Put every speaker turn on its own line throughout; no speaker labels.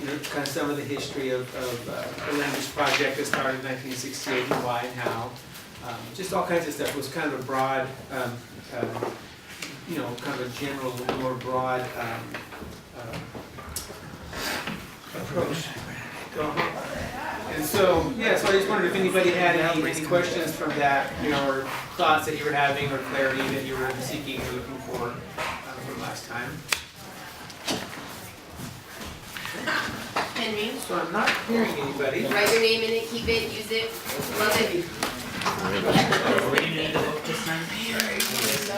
kind of some of the history of the language project that started in 1968 and why and how. Just all kinds of stuff. It was kind of a broad, kind of a general, more broad approach. And so, yeah, so I just wondered if anybody had any questions from that, or thoughts that you were having, or clarity that you were seeking or looking for from last time.
Henry,
So I'm not hearing anybody.
write your name in it, keep it, use it, love it.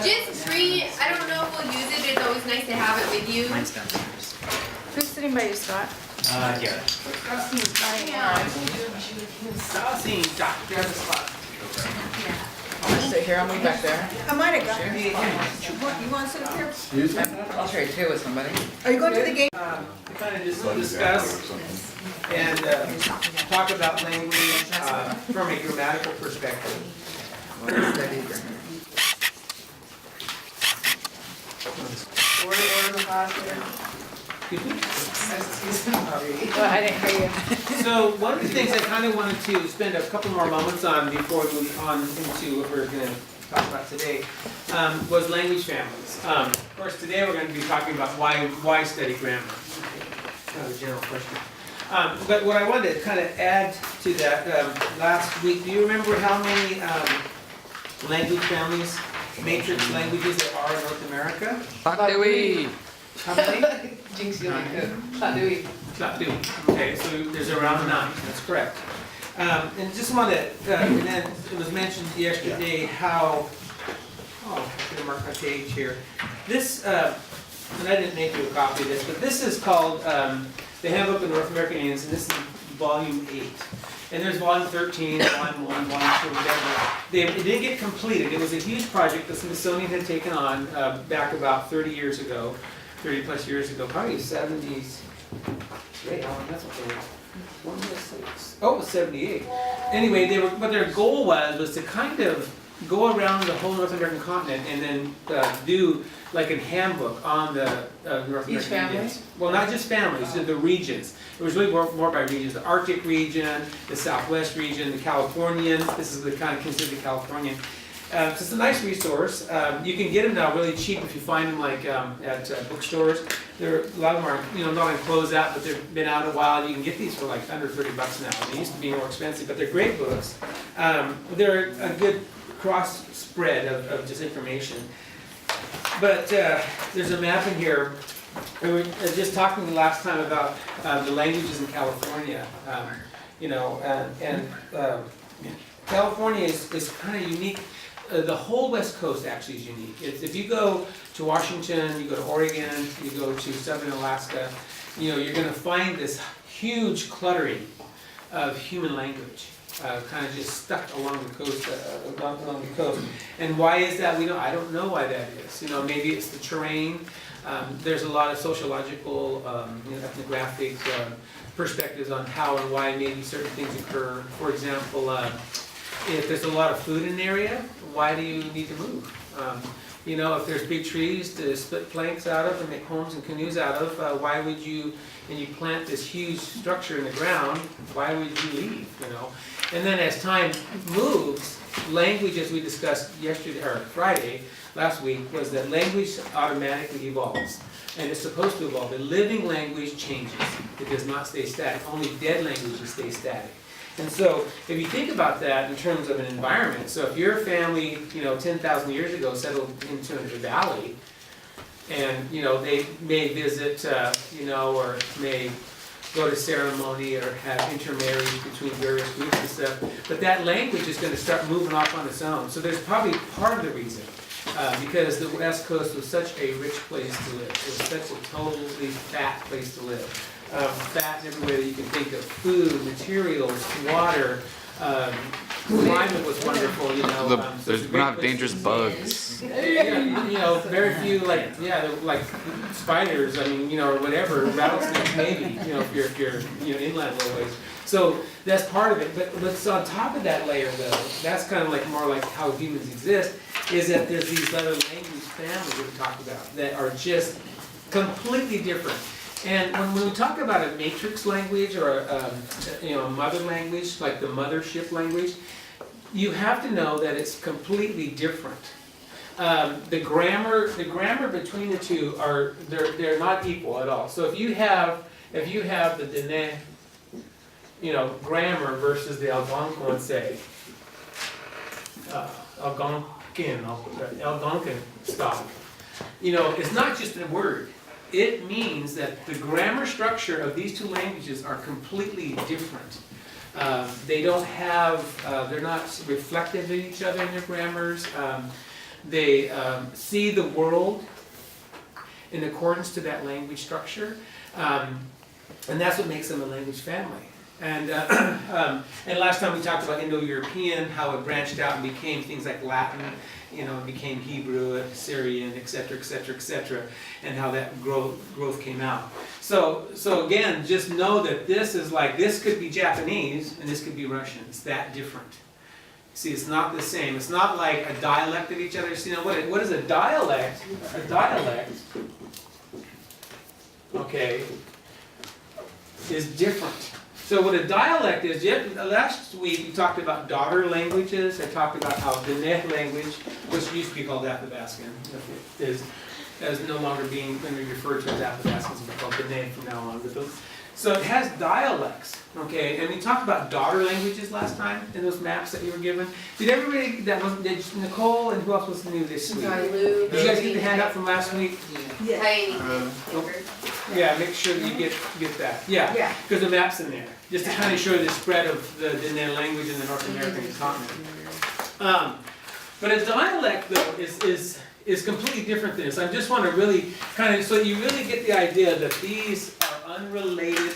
Just free, I don't know if we'll use it, but it's always nice to have it with you.
Mine's downstairs.
Who's sitting by you, Scott?
Yeah.
Saucy, Dr. Spot.
I'll sit here, I'll move back there.
I might have got it. You want to sit up here?
I'll trade two with somebody.
Are you going to the game?
To kind of just discuss and talk about language from a grammatical perspective.
Order the class here.
Well, I didn't hear you.
So one of the things I kind of wanted to spend a couple more moments on before we move on into what we're going to talk about today was language families. Of course, today we're going to be talking about why study grammar. Kind of a general question. But what I wanted to kind of add to that last week, do you remember how many language families, matrix languages there are in North America? How many?
Jinx, you'll be good. Ladui.
Two. Okay, so there's around 9, that's correct. And just wanted, and then it was mentioned yesterday how, I'm gonna mark my page here. This, and I didn't make you a copy of this, but this is called the Handbook of North American Indians, and this is volume 8. And there's volume 13, volume 1, volume 2, whatever. It didn't get completed. It was a huge project the Smithsonian had taken on back about 30 years ago. 30 plus years ago, probably 70s. Wait, how long? That's what they were. When was this? Oh, it was 78. Anyway, what their goal was to kind of go around the whole North American continent and then do like a handbook on the North American Indians. Well, not just families, the regions. It was really more by regions. The Arctic region, the Southwest region, the Californian. This is the kind of considered the Californian. So it's a nice resource. You can get them now really cheap if you find them like at bookstores. A lot of them are not on closeout, but they've been out a while. You can get these for like under $30 now. They used to be more expensive, but they're great books. They're a good cross spread of just information. But there's a map in here. We were just talking last time about the languages in California. California is kind of unique. The whole West Coast actually is unique. If you go to Washington, you go to Oregon, you go to southern Alaska, you're going to find this huge cluttering of human language, kind of just stuck along the coast, along the coast. And why is that? I don't know why that is. Maybe it's the terrain. There's a lot of sociological, ethnographic perspectives on how and why maybe certain things occur. For example, if there's a lot of food in an area, why do you need to move? If there's big trees to split planks out of and make homes and canoes out of, why would you, and you plant this huge structure in the ground, why would you leave, And then as time moves, language, as we discussed yesterday, or Friday, last week, was that language automatically evolves. And it's supposed to evolve. A living language changes. It does not stay static. Only dead languages stay static. And so, if you think about that in terms of an environment, so if your family, 10,000 years ago settled into a valley, and, they may visit, or may go to ceremony or have intermarriage between various groups and stuff, but that language is going to start moving off on its own. So there's probably part of the reason, because the West Coast was such a rich place to live. It was such a totally fat place to live. Fat in every way that you can think of. Food, materials, water, climate was wonderful, we don't
have dangerous bugs.
Yeah, very few, like spiders, or whatever, rattlesnakes maybe, if you're inland a little ways. So that's part of it, but what's on top of that layer though, that's kind of more like how humans exist, is that there's these other language families that we talked about that are just completely different. And when we talk about a matrix language or a mother language, like the mothership language, you have to know that it's completely different. The grammar between the two they're not equal at all. So if you have the Diné, grammar versus the Algonquin, say, Algonquin stock, it's not just a word. It means that the grammar structure of these two languages are completely different. They don't have, they're not reflective of each other in their grammars. They see the world in accordance to that language structure. And that's what makes them a language family. And last time we talked about Indo-European, how it branched out and became things like Latin, it became Hebrew, Syrian, et cetera, and how that growth came out. So again, just know that this could be Japanese and this could be Russian. It's that different. See, it's not the same. It's not like a dialect of each other. See, now what is a dialect? A dialect, okay, is different. So what a dialect is, last week we talked about daughter languages. I talked about how the Diné language, which used to be called Athabascan, is no longer being referred to as Athabascans, but called Diné from now on. So it has dialects, okay? And we talked about daughter languages last time in those maps that you were given. Did everybody did Nicole and who else was new this week? Did you guys get the handout from last week? Yeah, make sure that you get that. Yeah, because the map's in there, just to kind of show the spread of the Diné language in the North American continent. But a dialect, though, is completely different than this. I just want to really so you really get the idea that these are unrelated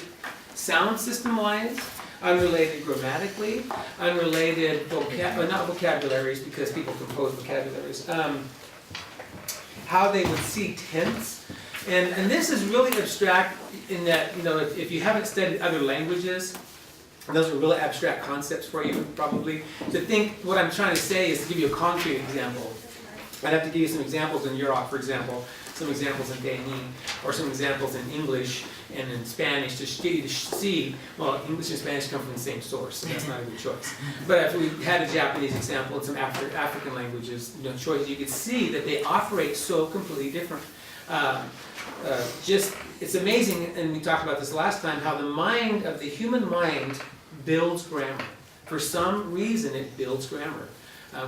sound system-wise, unrelated grammatically, unrelated not vocabularies, because people compose vocabularies. How they would see tense. And this is really abstract in that, if you haven't studied other languages, those are really abstract concepts for you, probably. To think, what I'm trying to say is to give you a concrete example. I'd have to give you some examples in Europe, for example, some examples in Dee-ni, or some examples in English and in Spanish to get you to see, well, English and Spanish come from the same source, so that's not a good choice. But if we had a Japanese example and some African languages, choice, you could see that they operate so completely different. It's amazing, and we talked about this last time, how the human mind builds grammar. For some reason, it builds grammar.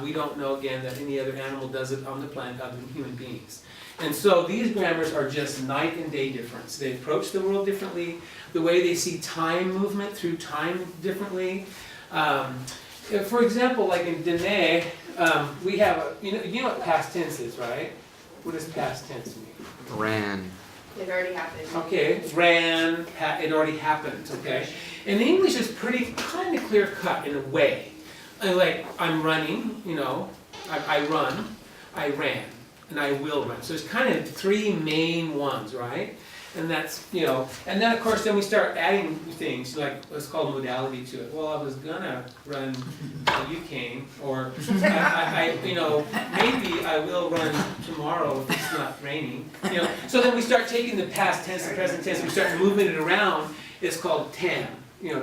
We don't know, again, that any other animal does it on the planet other than human beings. And so these grammars are just night and day difference. They approach the world differently, the way they see time movement through time differently. For example, like in Diné, we have, you know what past tense is, right? What does past tense mean?
Ran.
It already happened.
Okay, ran, it already happened, okay? And English is pretty kind of clear cut in a way. Like, I'm running, I run, I ran, and I will run. So it's kind of three main ones, right? And that's, and then of course, then we start adding things, like, let's call modality to it. Well, I was gonna run till you came, or maybe I will run tomorrow if it's not raining. So then we start taking the past tense and present tense, and we start moving it around. It's called TAM.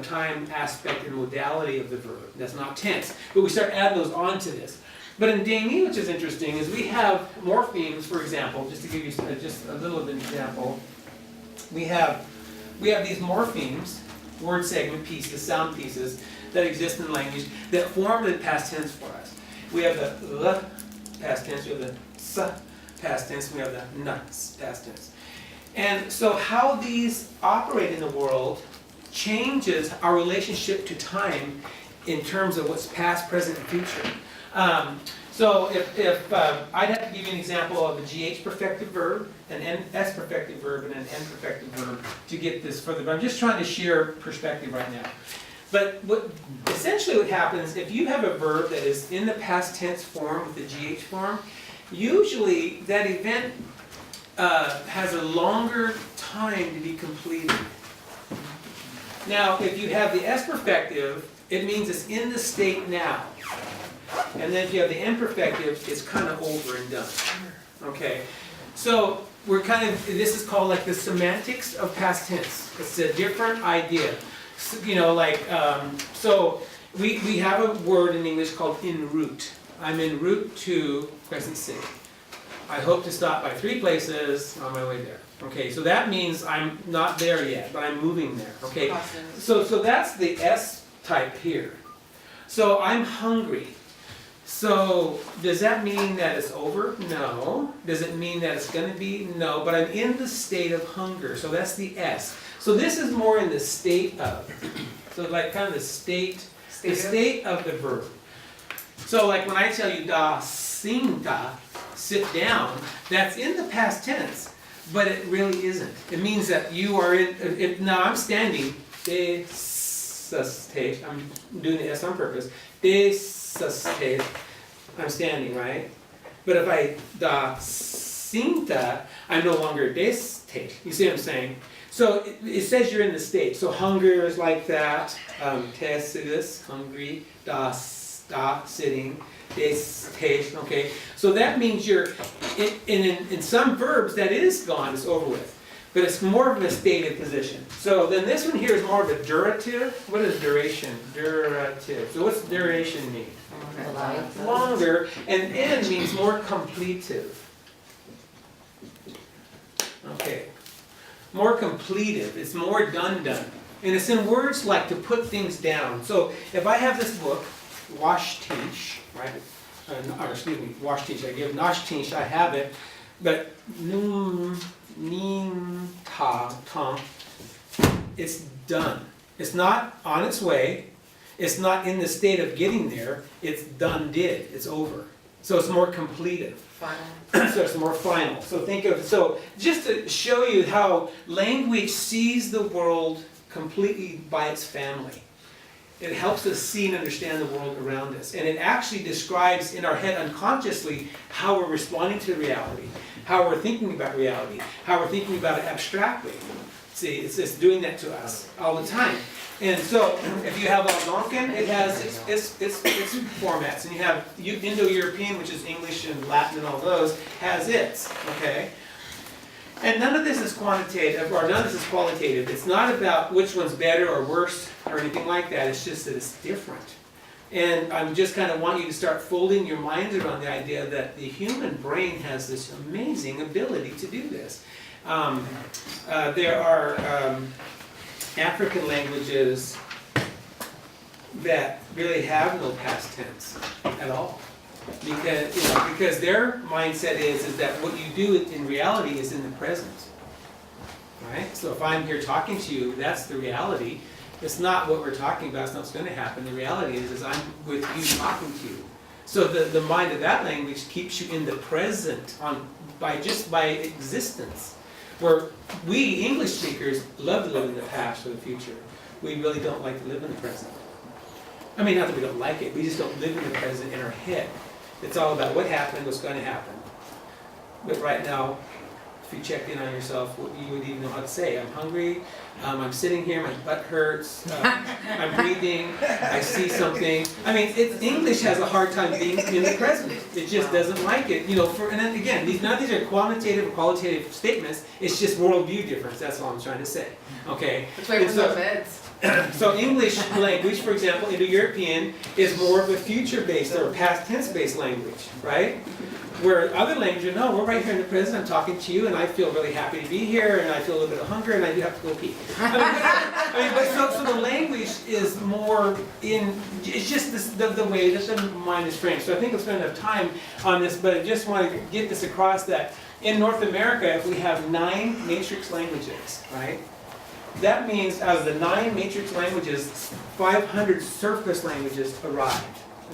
Time, aspect, and modality of the verb. That's not tense. But we start adding those onto this. But in Dee-ni, which is interesting, is we have morphemes, for example, just to give you just a little bit of an example. We have these morphemes, word segment pieces, sound pieces, that exist in language that form the past tense for us. We have the l past tense, we have the s past tense, we have the n past tense. And so how these operate in the world changes our relationship to time in terms of what's past, present, and future. So if I'd have to give you an example of a GH perfected verb, an S perfected verb, and an N perfected verb to get this further, but I'm just trying to share perspective right now. But essentially what happens, if you have a verb that is in the past tense form with the GH form, usually that event has a longer time to be completed. Now, if you have the S perfective, it means it's in the state now. And then if you have the N perfective, it's kind of over and done. Okay? So we're kind of, this is called like the semantics of past tense. It's a different idea. You know, like, so we have a word in English called en route. I'm en route to Crescent City. I hope to stop by 3 places on my way there. Okay, so that means I'm not there yet, but I'm moving there. Okay, so that's the S type here. So I'm hungry. So does that mean that it's over? No. Does it mean that it's going to be? No. But I'm in the state of hunger. So that's the S. So this is more in the state of. So like kind of the state of the verb. So like when I tell you da sing da, sit down, that's in the past tense, but it really isn't. It means that you are in, now I'm standing, de sustate, I'm doing the S on purpose, de sustate, I'm standing, right? But if I da sinta, I'm no longer de state. You see what I'm saying? So it says you're in the state. So hunger is like that, tesidus, hungry, da sitting, okay? So that means you're, in some verbs that is gone, it's over with. But it's more of a stated position. So then this one here is more of a durative. What is duration? Durative. So what's duration mean? Longer. And N means more completive. Okay. More completive. It's more done. And it's in words like to put things down. So if I have this book, Washtish, right? Or excuse me, Washtish. I give Nashtish, I have it. But it's done. It's not on its way. It's not in the state of getting there. It's done, did. It's over. So it's more completed. Final. So it's more final. So think of, so just to show you how language sees the world completely by its family. It helps us see and understand the world around us. And it actually describes in our head unconsciously how we're responding to reality, how we're thinking about reality, how we're thinking about it abstractly. See, it's just doing that to us all the time. And so, if you have Algonquin, it has its formats. And you have Indo-European, which is English and Latin and all those, has its, okay? And none of this is quantitative, or none of this is qualitative. It's not about which one's better or worse or anything like that. It's just that it's different. And I just kind of want you to start folding your minds around the idea that the human brain has this amazing ability to do this. There are African languages that really have no past tense at all. Because their mindset is that what you do in reality is in the present. Right? So if I'm here talking to you, that's the reality. It's not what we're talking about, it's not what's going to happen. The reality is I'm with you talking to you. So the mind of that language keeps you in the present by existence. Where we English speakers love to live in the past or the future. We really don't like to live in the present. I mean, not that we don't like it, we just don't live in the present in our head. It's all about what happened, what's going to happen. But right now, if you checked in on yourself, you would even know how to say. I'm hungry, I'm sitting here, my butt hurts, I'm breathing, I see something. I mean, English has a hard time being in the present. It just doesn't like it. And then again, none of these are quantitative or qualitative statements. It's just worldview difference. That's all I'm trying to say. Okay?
That's why we're so beds.
So English language, for example, Indo-European, is more of a future-based or past tense-based language, right? Where other languages, no, we're right here in the present, I'm talking to you, and I feel really happy to be here, and I feel a little bit of hunger, and I do have to go pee. So the language is more it's just the way that the mind is framed. So I think we'll spend enough time on this, but I just want to get this across that in North America, if we have 9 matrix languages, right? That means out of the 9 matrix languages, 500 surface languages arrived.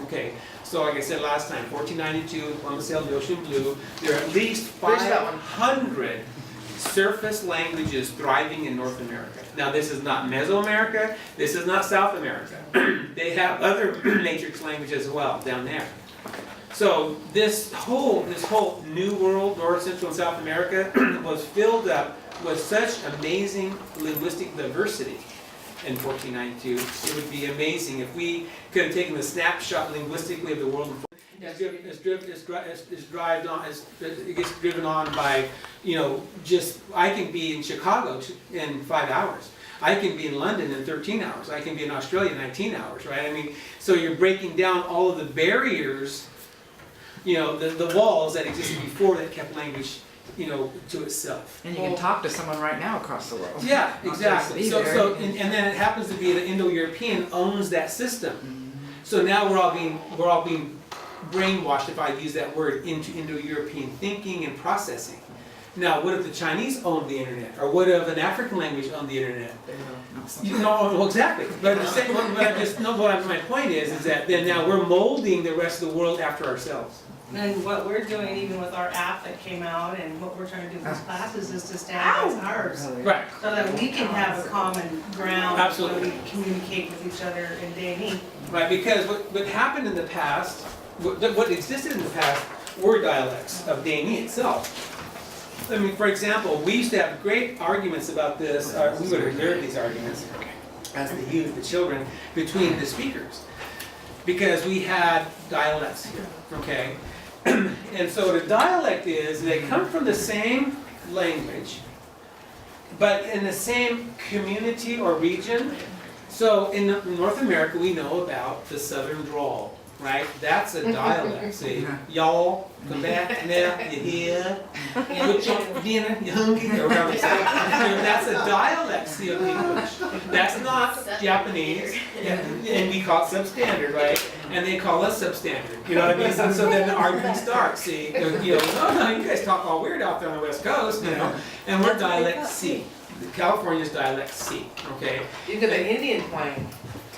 Okay, so like I said last time, 1492, Columbus sailed the ocean blue. There are at least 500 surface languages thriving in North America. Now this is not Mesoamerica, this is not South America. They have other matrix languages as well down there. So this whole new world, North, Central, and South America, was filled up with such amazing linguistic diversity in 1492. It would be amazing if we could have taken a snapshot linguistically of the world it gets driven on by, just, I can be in Chicago in 5 hours. I can be in London in 13 hours. I can be in Australia in 19 hours, right? I mean, so you're breaking down all of the barriers, the walls that existed before that kept language, to itself.
And you can talk to someone right now across the world.
Yeah,
Not just
exactly.
be
So,
there.
so, and then it happens to be that Indo-European owns that system. So now we're all being brainwashed, if I use that word, into Indo-European thinking and processing. Now, what if the Chinese owned the internet, or what if an African language owned the internet? Well, exactly. But the same, my point is that then now we're molding the rest of the world after ourselves.
And what we're doing, even with our app that came out, and what we're trying to do with these classes, is to standardize ours,
Right.
so that we can have a common ground.
Absolutely.
Where we communicate with each other in Dee-ni.
Right, because what happened in the past, what existed in the past were dialects of Dee-ni itself. I mean, for example, we used to have great arguments about this, we would observe these arguments as the youth, the children, between the speakers. Because we had dialects here, okay? And so the dialect is, they come from the same language, but in the same community or region. So in North America, we know about the Southern drawl, right? That's a dialect. See, y'all, come back now, you here, put your dinner, you hungry, or whatever they say. That's a dialect, see, of English. That's not Japanese, and we call it substandard, right? And they call us substandard, you know what I mean? So then the argument starts, see, no, you guys talk all weird out there on the West Coast, and we're dialect C. California's dialect C, okay?
You got the Indian twang.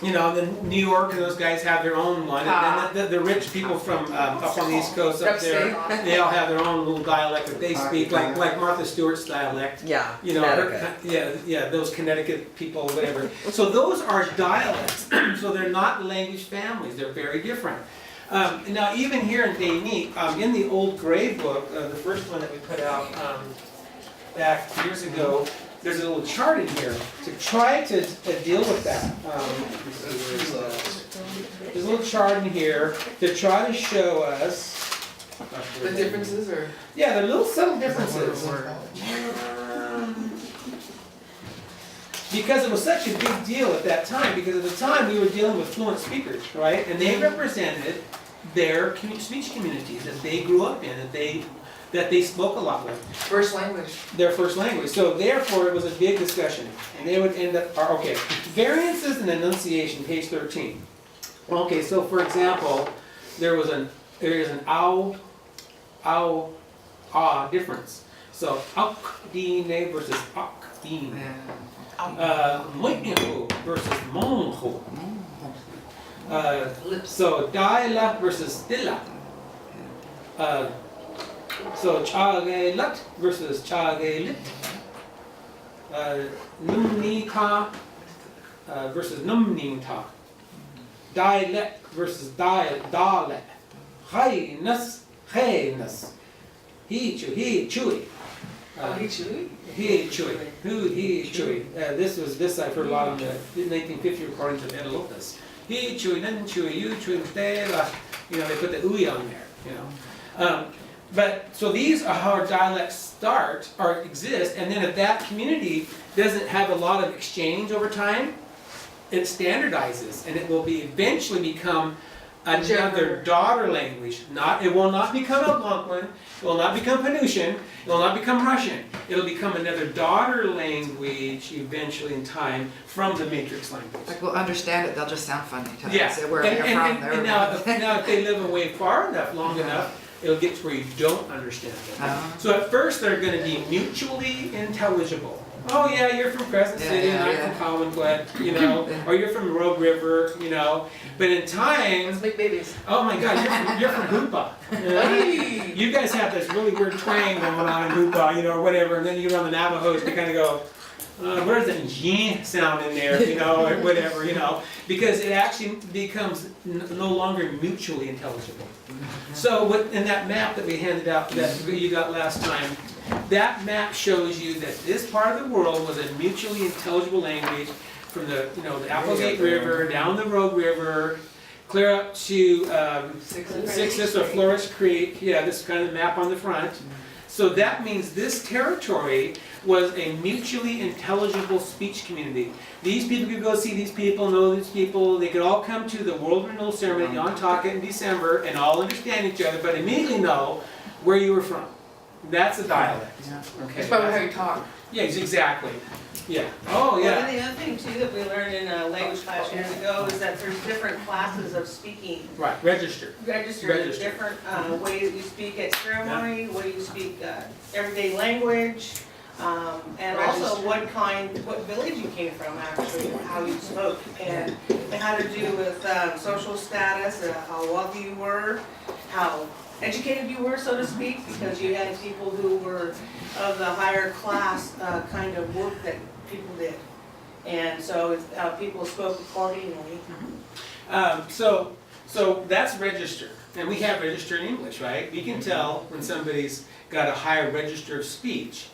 Then New York and those guys have their own one, and then the rich people from up on the East Coast up there, they all have their own little dialect that they speak, like Martha Stewart's dialect.
Yeah,
Those Connecticut people, whatever. So those are dialects, so they're not language families, they're very different. Now even here in Dee-ni, in the old grade book, the first one that we put out back years ago, there's a little chart in here to try to deal with that. There's a little chart in here to try to show us
The differences or?
Yeah, there are little subtle differences. Because it was such a big deal at that time, because at the time we were dealing with fluent speakers, right? And they represented their speech communities that they grew up in, that they spoke a lot with.
First language.
Their first language. So therefore, it was a big discussion. And they would end up, okay, variances in enunciation, page 13. Okay, so for example, there is an ow, ah difference. So, Dee-ni versus Dee-ni. Moi'nihu versus Monhu. So, Dialect versus Dilla. So, Cha-ge-lut versus Cha-ge-lit. Num-ni-ka versus Num-ni-ta. Dialect versus Dalek. Hai-nus, Hai-nus. He-chewy.
He-chewy?
He-chewy. He-chewy. This I've heard a lot in the 1950 recordings of Edelopus. He-chewy, then-chewy, you-chewy, they put the ooey on there, But, so these are how our dialects start, or exist, and then if that community doesn't have a lot of exchange over time, it standardizes, and it will eventually become another daughter language. It will not become Algonquin, it will not become Penutian, it will not become Russian. It'll become another daughter language eventually in time from the matrix language.
Like we'll understand it, they'll just sound funny to
Yeah.
us. Wherever you're from,
And now if they live away far enough, long enough, it'll get to where you don't understand it. So at first they're going to be mutually intelligible. Oh yeah, you're from Crescent City and I'm from Commonwealth, or you're from Rogue River, But in time,
Let's make babies.
oh my God, you're from Hoopa. You guys have this really weird twang going on in Hoopa, or whatever, and then you get on the Navajos, you kind of go, where's the yin sound in there, or whatever, because it actually becomes no longer mutually intelligible. So in that map that we handed out, that you got last time, that map shows you that this part of the world was a mutually intelligible language from the Applegate River, down the Rogue River, clear up to
Sixes.
Sixes or Flourish Creek, yeah, this is kind of the map on the front. So that means this territory was a mutually intelligible speech community. These people could go see these people, know these people, they could all come to the World Renewal Ceremony on Taka in December and all understand each other, but immediately know where you were from. That's a dialect.
Yeah.
Okay.
It's probably how you talk.
Yeah, exactly. Yeah. Oh,
Well,
yeah.
and the other thing too that we learned in a language class years ago is that there's different classes of speaking.
Right, register.
Registered,
Register.
different way that you speak at ceremony, way you speak everyday language, and also what village you came from actually, how you spoke. And it had to do with social status, how wealthy you were, how educated you were, so to speak, because you had people who were of the higher class kind of work that people did. And so people spoke accordingly.
So that's register, and we have register in English, right? We can tell when somebody's got a higher register of speech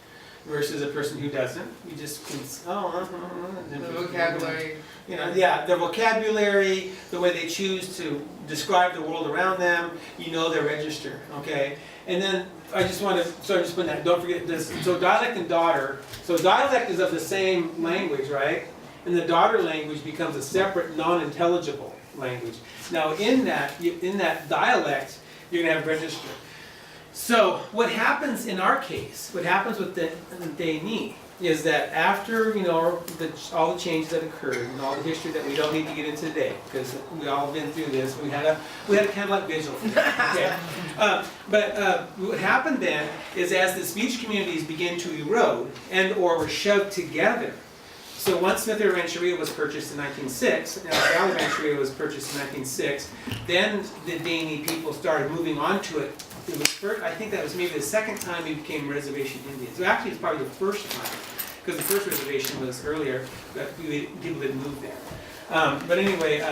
versus a person who doesn't. You just can,
The vocabulary.
You know, yeah, their vocabulary, the way they choose to describe the world around them, you know their register, okay? And then I just want to, sorry, just put that, don't forget this. So dialect and daughter, so dialect is of the same language, right? And the daughter language becomes a separate, non-intelligible language. Now in that dialect, you're gonna have register. So what happens in our case, what happens with the Dee-ni, is that after, you know, all the changes that occurred and all the history that we don't need to get into today, because we all been through this, we had a kind of like vigil for that, okay? But what happened then is as the speech communities began to erode and or were shoved together. So once Smith River Rancheria was purchased in 1906, and Valley Rancheria was purchased in 1906, then the Dee-ni people started moving onto it. It was first, I think that was maybe the second time we became reservation Indians. So actually, it's probably the first time, because the first reservation was earlier, but people didn't move there. But anyway,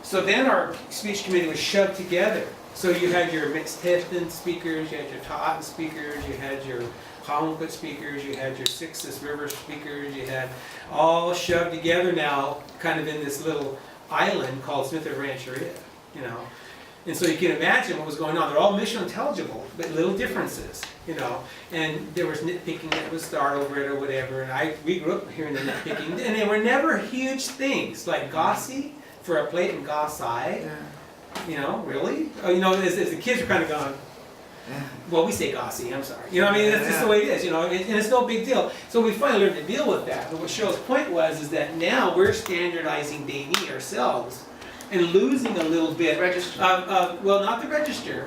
so then our speech committee was shoved together. So you had your mixed Tifton speakers, you had your Ta'atan speakers, you had your Hollandput speakers, you had your Sixes River speakers, you had all shoved together now, kind of in this little island called Smith River Rancheria, you know. And so you can imagine what was going on. They're all mission intelligible, but little differences, you know. And there was nitpicking that would start over it or whatever. And we grew up hearing the nitpicking, and they were never huge things like Gossi for a plate and Gossai.
Yeah.
You know, really? Oh, you know, as the kids were kind of going,
Yeah.
well, we say Gossi, I'm sorry. You know what I mean? That's just the way it is, you know, and it's no big deal. So we finally learned to deal with that. But what Cheryl's point was is that now we're standardizing Dee-ni ourselves and losing a little bit.
Register.
Well, not the register,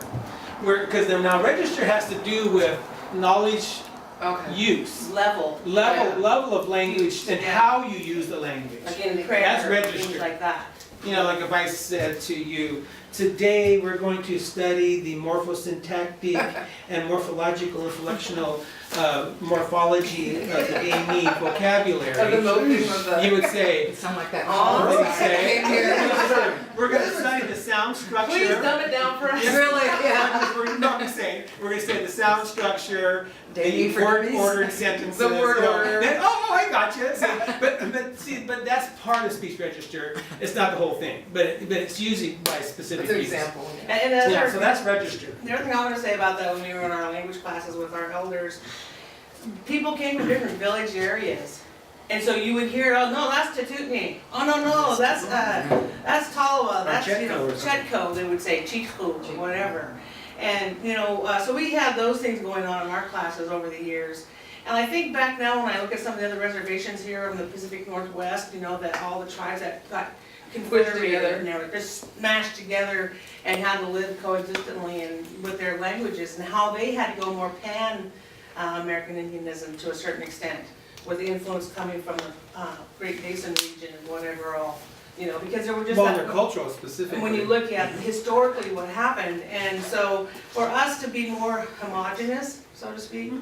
because now register has to do with knowledge
Okay.
use,
Level,
level of language and
Yeah.
how you use the language.
like in
That's
prayer,
registered.
things like that.
You know, like if I said to you, today we're going to study the morphosyntactic and morphological inflectional morphology of the Dee-ni vocabulary.
Of the movement of the.
You would say,
It sound like that.
Oh,
what would you
I
say?
came here.
We're going to study the sound structure.
Please dumb it down for us.
Yes.
Really? Yeah.
We're not going to say, we're going to say the sound structure,
Dee-ni
the
for
word
dummies.
ordered sentences.
The word
you know.
order.
Then, oh, I got you. But that's part of speech register. It's not the whole thing, but it's usually by specific
That's an
use.
example.
And
Yeah, so that's registered.
the other thing I want to say about that, when we were in our language classes with our elders, people came from different village areas. And so you would hear, oh, no, that's Tatutni. Oh, no, that's Talawa, that's, you know,
Chetco or something.
Chetco, they would say, Chichu, or whatever. And, you know, so we had those things going on in our classes over the years. And I think back now, when I look at some of the other reservations here in the Pacific Northwest, you know, that all the tribes that got confederated
together.
and they were just smashed together and had to live coexistently and with their languages, and how they had to go more American Indianism to a certain extent, with the influence coming from the Great Basin region and whatever all, you know, because there were just.
Well,
that-
they're cultural specifically.
and when you look at historically what happened, and so for us to be more homogenous, so to speak,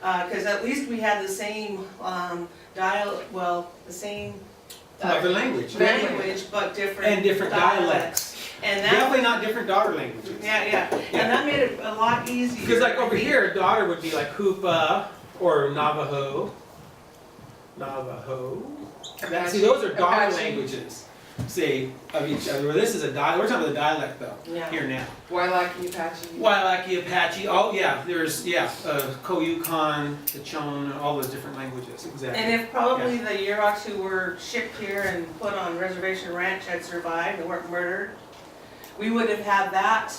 because at least we had the same the same
Of the language.
language, but different.
And different dialects.
And that,
Definitely not different daughter languages.
yeah, and that made it a lot easier.
Because like over here, daughter would be like Hoopa or Navajo. See, those are daughter
Apache.
languages. say, of each other. Well, this is a we're talking about the dialect though,
Yeah.
here now.
Wailaki, Apache.
Wailaki, Apache, oh yeah, there's, Koyukon, the Chon, all those different languages, exactly.
And if probably the Yeroks who were shipped here and put on Reservation Ranch had survived and weren't murdered, we would have had that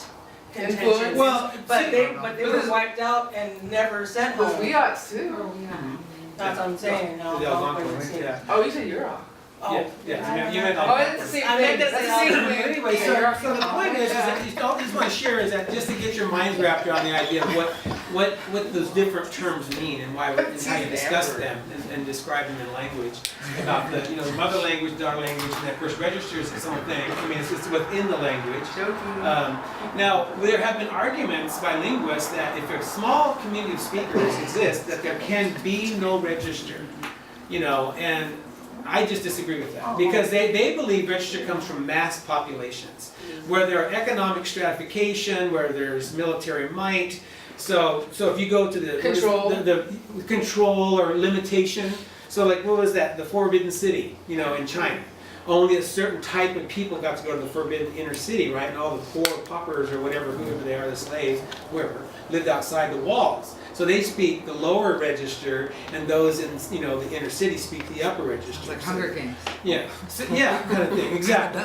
contention.
Influence?
Well,
But they were wiped out and never sent
Those
home.
Weots too.
That's what I'm saying, no.
The Algonquin, yeah.
Oh, you said Yurok.
Oh.
Yeah, you meant
Oh, it's the same
I
thing.
meant to
That's
say
the same
Algonquin.
thing.
Anyway,
Yeah,
so the point is that you all just want to share is that just to get your minds wrapped around the idea of what those different terms mean and why, and how you discuss them and describe them in language. About the, mother language, daughter language, and of course register is its own thing. I mean, it's within the language. Now, there have been arguments by linguists that if a small community of speakers exists, that there can be no register, and I just disagree with that, because they believe register comes from mass populations, where there are economic stratification, where there's military might. So if you go to
Control.
the control or limitation, so like what was that, the Forbidden City, in China. Only a certain type of people got to go to the forbidden inner city, right? And all the poor paupers or whatever, whoever they are, the slaves, whoever, lived outside the walls. So they speak the lower register, and those in the inner city speak the upper register.
It's like Hunger Games.
Yeah, kind of thing, exactly.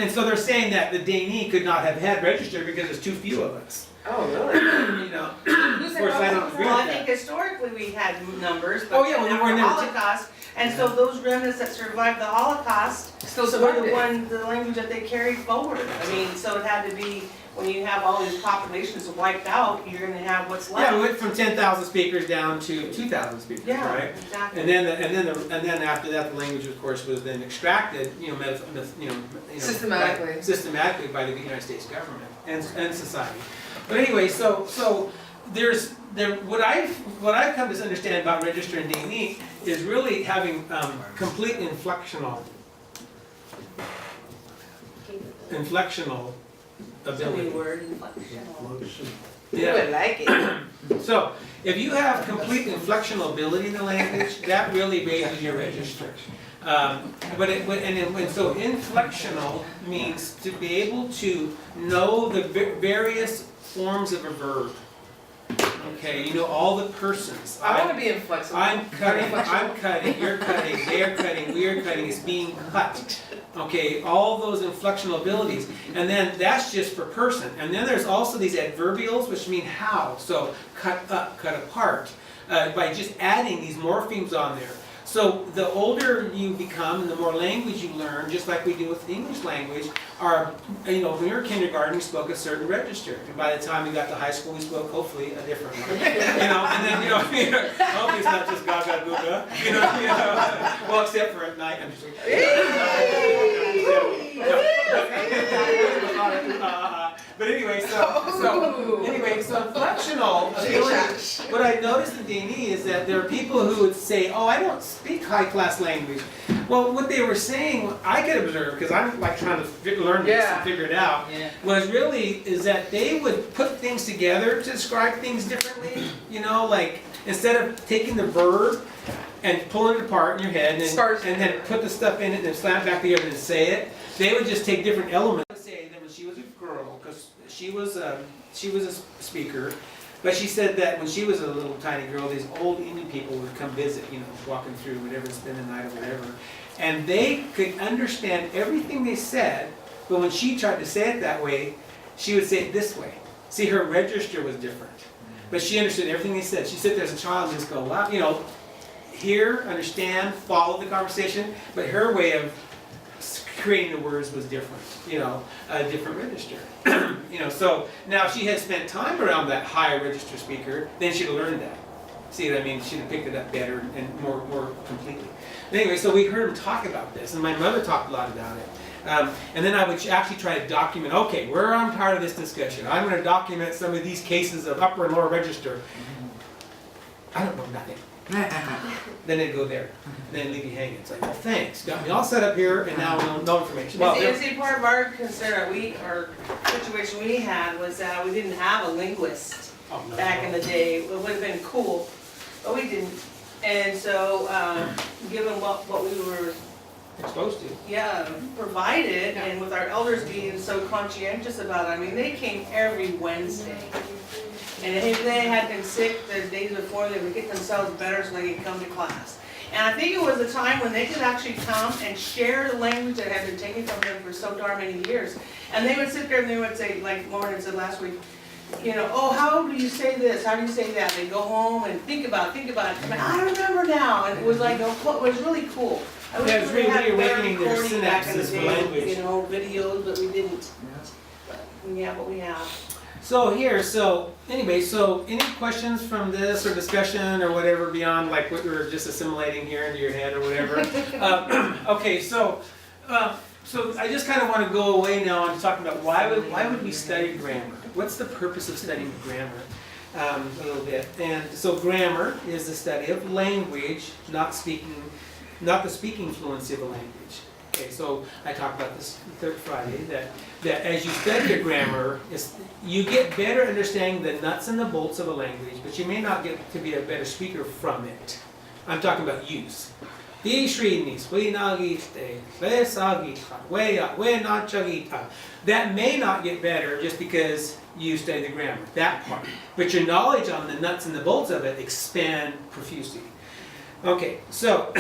And so they're saying that the Dee-ni could not have had register because there's too few of us.
Oh, really?
Of course I don't agree
Well, I
with
think
that.
historically we had numbers,
Oh,
but
yeah, well,
then
they weren't
after
there.
Holocaust, and so those remnants that survived the Holocaust
Still
were the
survived it.
the language that they carried forward. I mean, so it had to be, when you have all these populations wiped out, you're gonna have what's left.
Yeah, we went from 10,000 speakers down to 2,000 speakers,
Yeah,
right?
exactly.
And then after that, the language, of course, was then extracted,
Systematically.
systematically by the United States government and society. But anyway, so what I've come to understand about register and Dee-ni is really having complete inflectional ability.
word, inflectional.
You would like it.
So, if you have complete inflectional ability in the language, that really raises your register. So inflectional means to be able to know the various forms of a verb. Okay, all the persons.
I want to be inflexible.
I'm cutting, you're cutting, they're cutting, we're cutting, it's being cut. Okay, all those inflectional abilities. And then that's just for person. And then there's also these adverbials, which mean how. So cut up, cut apart, by just adding these morphemes on there. So the older you become and the more language you learn, just like we do with the English language, when we were kindergarten, we spoke a certain register. And by the time we got to high school, we spoke hopefully a different one. And then, hopefully it's not just gaga googa, well, except for at night, I'm just But anyway, so inflectional ability. What I noticed in Dee-ni is that there are people who would say, "Oh, I don't speak high-class language." Well, what they were saying, I could observe because I'm like trying to learn this and figure it out. Was really is that they would put things together to describe things differently. Like instead of taking the verb and pulling it apart in your head and then put the stuff in it and then slam it back together and say it, they would just take different elements. Say that when she was a girl, because she was a speaker, but she said that when she was a little tiny girl, these old Indian people would come visit, walking through whatever, spend the night or whatever, and they could understand everything they said, but when she tried to say it that way, she would say it this way. See, her register was different, but she understood everything they said. She said, "There's a child and just go, wow, hear, understand, follow the conversation," but her way of creating the words was different, a different register. So now if she had spent time around that higher register speaker, then she'd have learned that. See what I mean? She'd have picked it up better and more completely. Anyway, so we heard him talk about this, and my mother talked a lot about it. And then I would actually try to document, okay, we're on part of this discussion. I'm going to document some of these cases of upper and lower register. I don't know nothing. Then they'd go there, and then leave you hanging. It's like, well, thanks, got me all set up here, and now no information. Well,
See, part of our concern, our situation we had was that we didn't have a linguist back in the day. It would have been cool, but we didn't. And so, given what we were
exposed to.
Yeah, provided, and with our elders being so conscientious about it, I mean, they came every Wednesday. And if they had been sick the days before, they would get themselves better so they could come to class. And I think it was a time when they could actually come and share the language that had been taken from them for so darn many years. And they would sit there and they would say, like Lauren had said last week, you know, oh, how do you say this? How do you say that? They go home and think about it. I remember now. And it was like, it was really cool. I wish
Yeah, it's
we had
really
better
awakening their
recording back in the
synapses for
day,
language.
you know, videos, but we didn't. But we have what we have.
So here, anyway, any questions from this or discussion or whatever beyond like what we were just assimilating here into your head or whatever? Okay, so I just kind of want to go away now and talk about why would we study grammar? What's the purpose of studying grammar? A little bit. And so grammar is the study of language, not the speaking fluency of a language. Okay, so I talked about this third Friday, that as you study your grammar, you get better understanding the nuts and the bolts of a language, but you may not get to be a better speaker from it. I'm talking about use. That may not get better just because you study the grammar, that part. But your knowledge on the nuts and the bolts of it expand profusely. Okay, so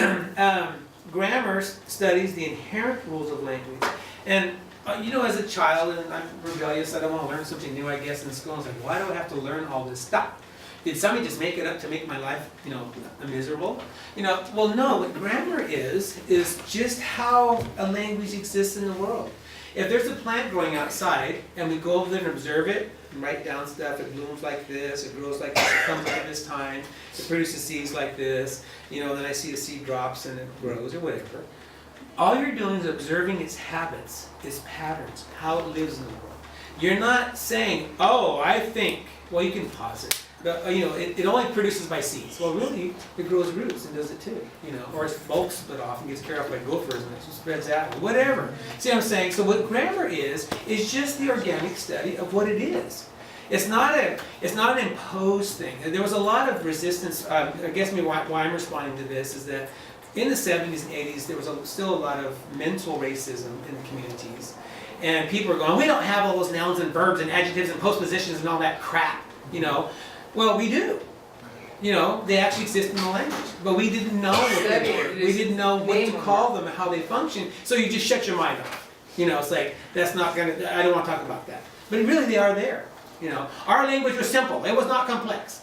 grammar studies the inherent rules of language. And you know, as a child, and I'm rebellious, I don't want to learn something new, I guess, in school. I was like, why do I have to learn all this stuff? Did somebody just make it up to make my life, miserable? Well, no, what grammar is just how a language exists in the world. If there's a plant growing outside, and we go over there and observe it, and write down stuff, it blooms like this, it grows like this, it comes out this time, it produces seeds like this, then I see the seed drops and it grows, or whatever. All you're doing is observing its habits, its patterns, how it lives in the world. You're not saying, oh, I think, well, you can pause it. But, it only produces by seeds. Well, really, it grows roots and does it too, or its bulk split off and gets carried up by gophers and it spreads out, whatever. See what I'm saying? So what grammar is just the organic study of what it is. It's not an imposed thing. There was a lot of resistance. I guess why I'm responding to this is that in the 70s and 80s, there was still a lot of mental racism in the communities. And people were going, we don't have all those nouns and verbs and adjectives and postpositions and all that crap, Well, we do. They actually exist in the language. But we didn't know what they were. We didn't know what to call them and how they function. So you just shut your mind off. It's like, that's not going to, I don't want to talk about that. But really, they are there. Our language was simple. It was not complex.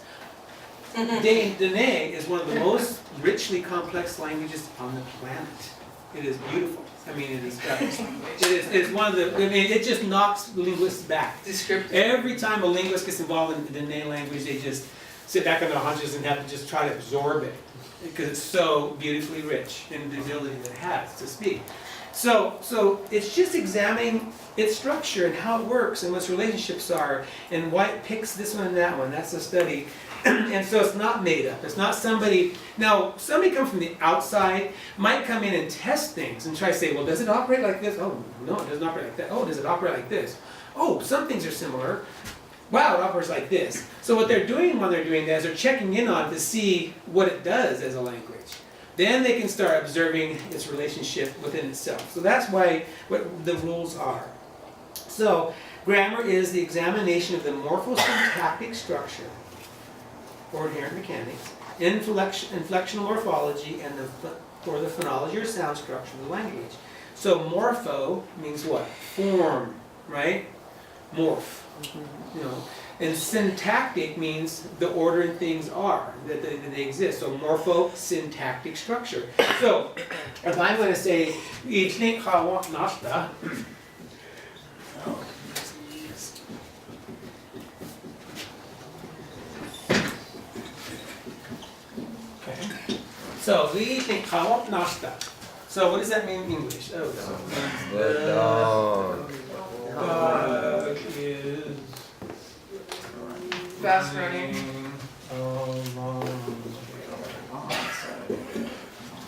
Dee-ni is one of the most richly complex languages on the planet. It is beautiful. It's one of the, it just knocks linguists back.
Descriptive.
Every time a linguist gets involved in the Dee-ni language, they just sit back on their haunches and have to just try to absorb it because it's so beautifully rich in the ability that it has to speak. So it's just examining its structure and how it works and what its relationships are and why it picks this one and that one. That's a study. And so it's not made up. It's not somebody come from the outside, might come in and test things and try to say, well, does it operate like this? Oh, no, it doesn't operate like that. Oh, does it operate like this? Oh, some things are similar. Wow, it operates like this. So what they're doing when they're doing that is they're checking in on it to see what it does as a language. Then they can start observing its relationship within itself. So that's what the rules are. So grammar is the examination of the morphosyntactic structure, or inherent mechanics, inflectional morphology, and the phonology or sound structure of the language. So morpho means what? Form, right? Morph. And syntactic means the order in things are, that they exist. So morphosyntactic structure. So if I'm going to say, nasta, so we think nasta. So what does that mean in English? Oh,
The dog.
dog is
Fast running.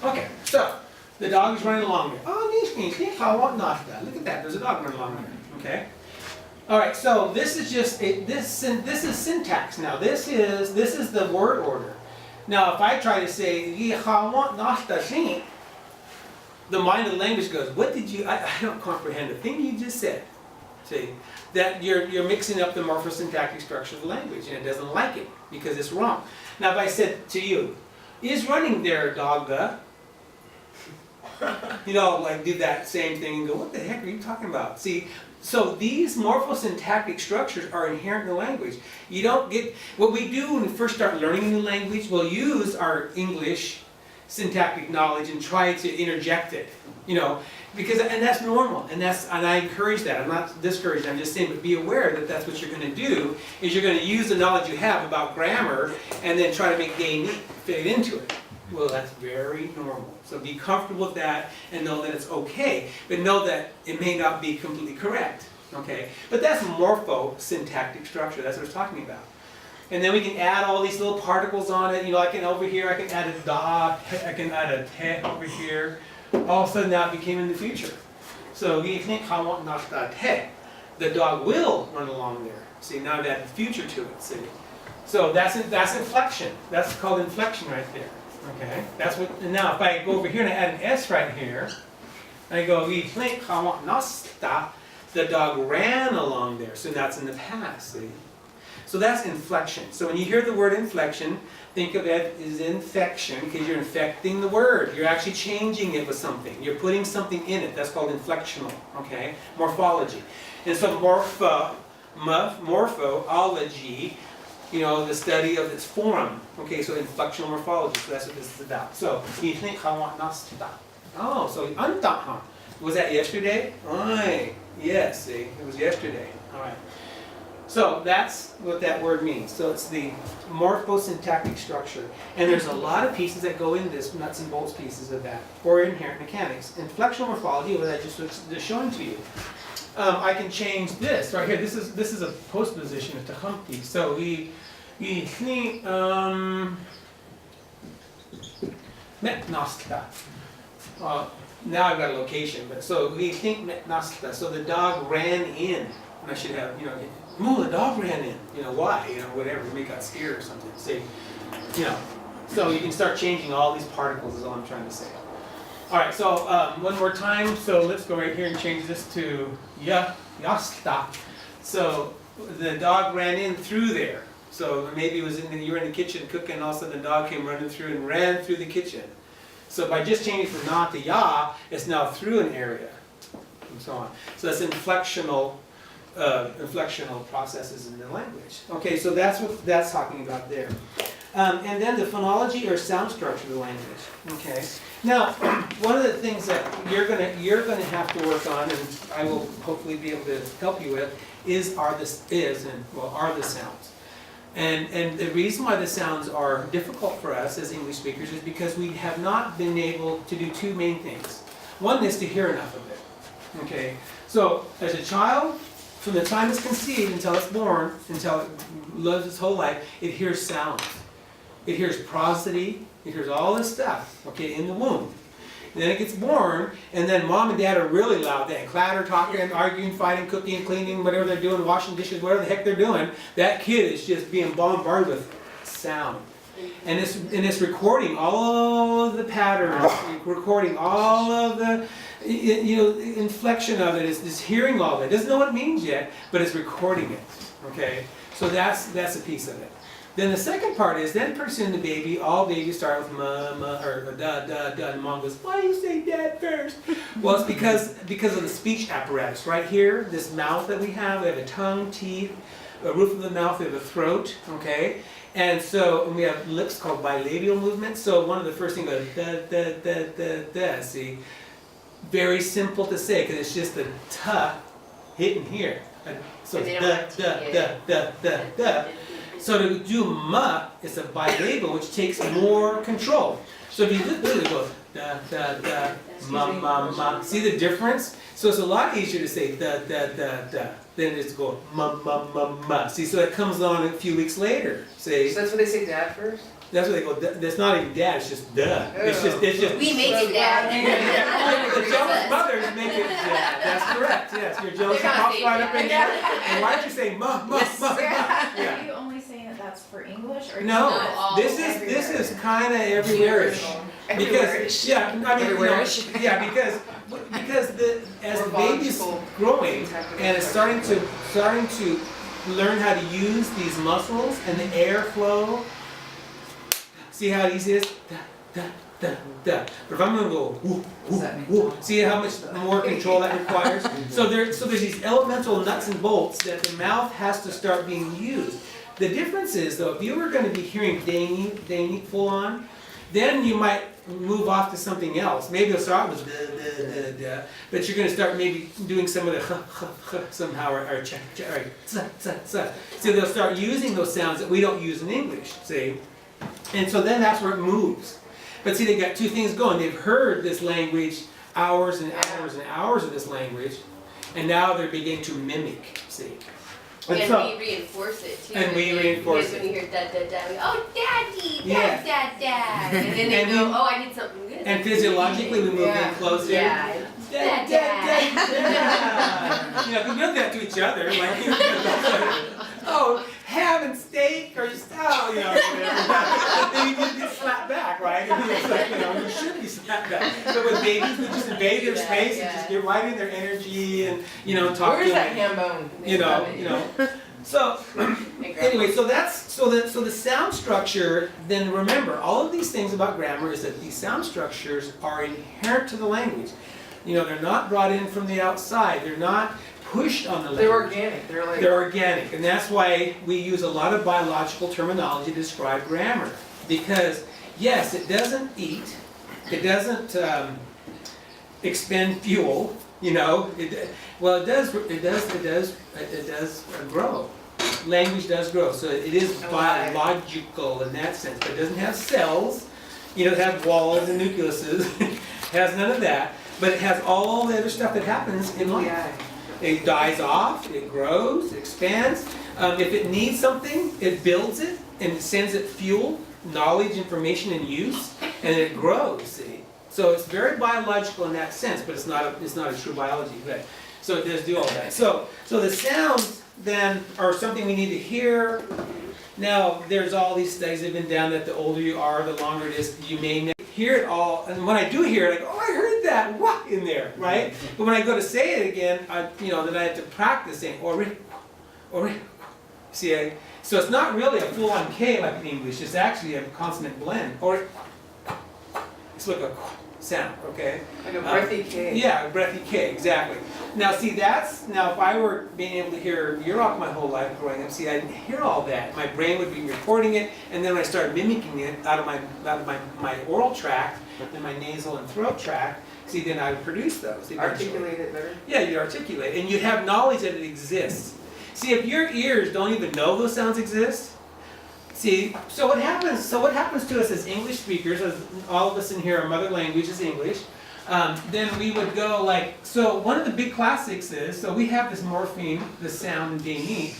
Okay, so the dog is running along there. Oh, look at that. There's a dog running along there. Okay. All right. So this is just this is syntax. Now this is the word order. Now if I try to say the mind of the language goes, what did you, I don't comprehend a thing you just said. See, that you're mixing up the morphosyntactic structure of the language, and it doesn't like it because it's wrong. Now, if I said to you, is running there, dog, the? You know, like do that same thing and go, what the heck are you talking about? See, so these morphosyntactic structures are inherent in the language. You don't get, what we do when we first start learning a new language, we'll use our English syntactic knowledge and try to interject it, you know, because, and that's normal, and I encourage that. I'm not discouraged, I'm just saying, but be aware that that's what you're going to do, is you're going to use the knowledge you have about grammar and then try to make Dee-ni fit into it. Well, that's very normal. So be comfortable with that and know that it's okay, but know that it may not be completely correct, okay? But that's morphosyntactic structure, that's what we're talking about. And then we can add all these little particles on it. You know, I can over here, I can add a da, I can add a te over here. All of a sudden that became in the future. So we think how want not that te. The dog will run along there. See, now I've added future to it, see. So that's inflection. That's called inflection right there. Okay? That's what, and now if I go over here and I add an S right here, I go, we think how want not stop. The dog ran along there. So that's in the past, see. So that's inflection. So when you hear the word inflection, think of it as infection because you're infecting the word. You're actually changing it with something. You're putting something in it. That's called inflectional, okay? Morphology. And so morphology, you know, the study of its form. Okay, so inflectional morphology. So that's what this is about. So you think oh, so antaha. Was that yesterday? Aye. Yes, see, it was yesterday. All right. So that's what that word means. So it's the morphosyntactic structure. And there's a lot of pieces that go in this, nuts and bolts pieces of that, or inherent mechanics. Inflectional morphology, what I just was showing to you. I can change this right here. This is a post position of tahamti. So we think metnasta. Now I've got a location, but so we think metnasta. So the dog ran in. And I should have, you know, the dog ran in. You know, why? You know, whatever. Maybe got scared or something. See, you know. So you can start changing all these particles is all I'm trying to say. All right, so one more time. So let's go right here and change this to yasta. So the dog ran in through there. So maybe it was you were in the kitchen cooking, and all of a sudden the dog came running through and ran through the kitchen. So by just changing from na to ya, it's now through an area, and so on. So that's inflectional processes in the language. Okay, so that's what that's talking about there. And then the phonology or sound structure of the language. Okay. Now, one of the things that you're gonna have to work on, and I will hopefully be able to help you with, are the sounds. And the reason why the sounds are difficult for us as English speakers is because we have not been able to do two main things. One is to hear enough of it. Okay. So as a child, from the time it's conceived until it's born, until it lives its whole life, it hears sounds. It hears prosody, it hears all this stuff, okay, in the womb. And then it gets born, and then mom and dad are really loud. They clatter, talking, arguing, fighting, cooking, cleaning, whatever they're doing, washing dishes, whatever the heck they're doing. That kid is just being bombarded with sound. And it's recording all of the patterns, recording all of the inflection of it, is hearing all of it. It doesn't know what it means yet, but it's recording it. Okay? So that's a piece of it. Then the second part is, then pretty soon the baby, all babies start with ma, or da, da, da, and mom goes, why do you say dad first? Well, it's because of the speech apparatus. Right here, this mouth that we have a tongue, teeth, a roof of the mouth, we have a throat, okay? And so we have lips called bilabial movements. So one of the first things goes, da, da, da, da, da, see? Very simple to say, because it's just the ta hitting here. So it's da, da, da, da, da, da. So to do ma, it's a bilabial, which takes more control. So if you literally go da, da, da, ma, ma, ma, see the difference? So it's a lot easier to say da, da, da, da, than it's go ma, ma, ma, ma. See, so that comes on a few weeks later. See?
So that's what they say dad first?
That's what they go, that's not even dad, it's just duh. It's just.
We make it dad.
The jealous mothers make it dad, that's correct, yes. Your jealous pops right up in there. And why don't you say ma, ma, ma, ma?
Are
Yeah.
you only saying that that's for English or
No,
all
this is kind of everywhere-ish. Because, yeah, I mean, yeah, because as
Or
the baby's
logical
growing
type of
and is starting to learn how to use these muscles and the airflow, see how easy it is? Da, da, da, da. But if I'm gonna go woo, woo, woo, see how much more control that requires? So there's these elemental nuts and bolts that the mouth has to start being used. The difference is though, if you were gonna be hearing Dee-ni full on, then you might move off to something else. Maybe you'll start with da, da, da, da, but you're gonna start maybe doing some of the somehow, or cha, cha, or tsa, tsa, tsa. So they'll start using those sounds that we don't use in English, see? And so then that's where it moves. But see, they've got two things going. They've heard this language, hours and hours and hours of this language, and now they're beginning to mimic, see? And
And
so,
we reinforce it too.
And we reinforce
When you hear da da da, we, oh daddy,
Yeah.
dad, dad, dad. And then they
And
go,
we-
oh I need something good.
and physiologically we move in closer.
Yeah.
Da, da, da, da. You know, 'cause we don't do that to each other, like, oh, ham and steak or style, you know, whatever. Then you just get slapped back, right? And it's like, you know, you should be slapped back. But with babies, we just invade their space and just get right in their energy and, you know, talk to
Where's that
them.
ham bone?
You know. So, anyway, so the sound structure, then remember, all of these things about grammar is that these sound structures are inherent to the language. You know, they're not brought in from the outside, they're not pushed on the language.
They're organic, they're like.
They're organic, and that's why we use a lot of biological terminology to describe grammar. Because, yes, it doesn't eat, it doesn't expend fuel, you know, well, it does grow. Language does grow, so it is biological in that sense, but it doesn't have cells, you know, it has walls and nucleuses, it has none of that, but it has all the other stuff that happens in life.
Yeah.
It dies off, it grows, it expands. If it needs something, it builds it and it sends it fuel, knowledge, information, and use, and it grows, see? So it's very biological in that sense, but it's not a true biology. But, so it does do all that. So the sounds then are something we need to hear. Now, there's all these studies that have been done that the older you are, the longer it is, you may never hear it all. And when I do hear it, I go, oh, I heard that, what, in there, right? But when I go to say it again, then I have to practice saying, or, see, so it's not really a full-on K like in English, it's actually a consonant blend. Or, it's like a sound, okay?
Like a breathy K.
Yeah, a breathy K, exactly. Now see, now if I were being able to hear Yurok my whole life growing up, see, I didn't hear all that. My brain would be recording it, and then when I started mimicking it out of my oral tract, and my nasal and throat tract, see, then I would produce those eventually.
Articulate it better.
Yeah, you'd articulate, and you'd have knowledge that it exists. See, if your ears don't even know those sounds exist, see, so what happens to us as English speakers, as all of us in here, our mother language is English, then we would go like, so one of the big classics is, so we have this morpheme, the sound in Dee-ni,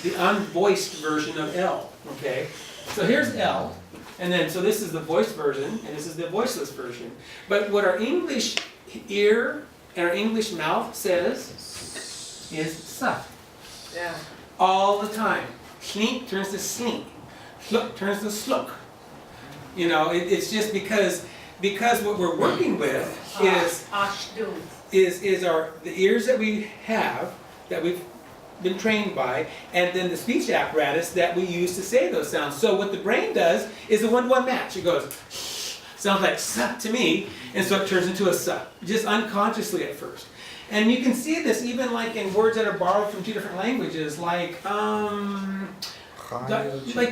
the unvoiced version of L, okay? So here's L, and then, so this is the voiced version, and this is the voiceless version. But what our English ear and our English mouth says is sa.
Yeah.
All the time. Slink turns to slink. Sluk turns to sluk. You know, it's just because what we're working with is the ears that we have, that we've been trained by, and then the speech apparatus that we use to say those sounds. So what the brain does is a one-to-one match. It goes, sounds like sa to me, and so it turns into a sa, just unconsciously at first. And you can see this even like in words that are borrowed from two different languages, like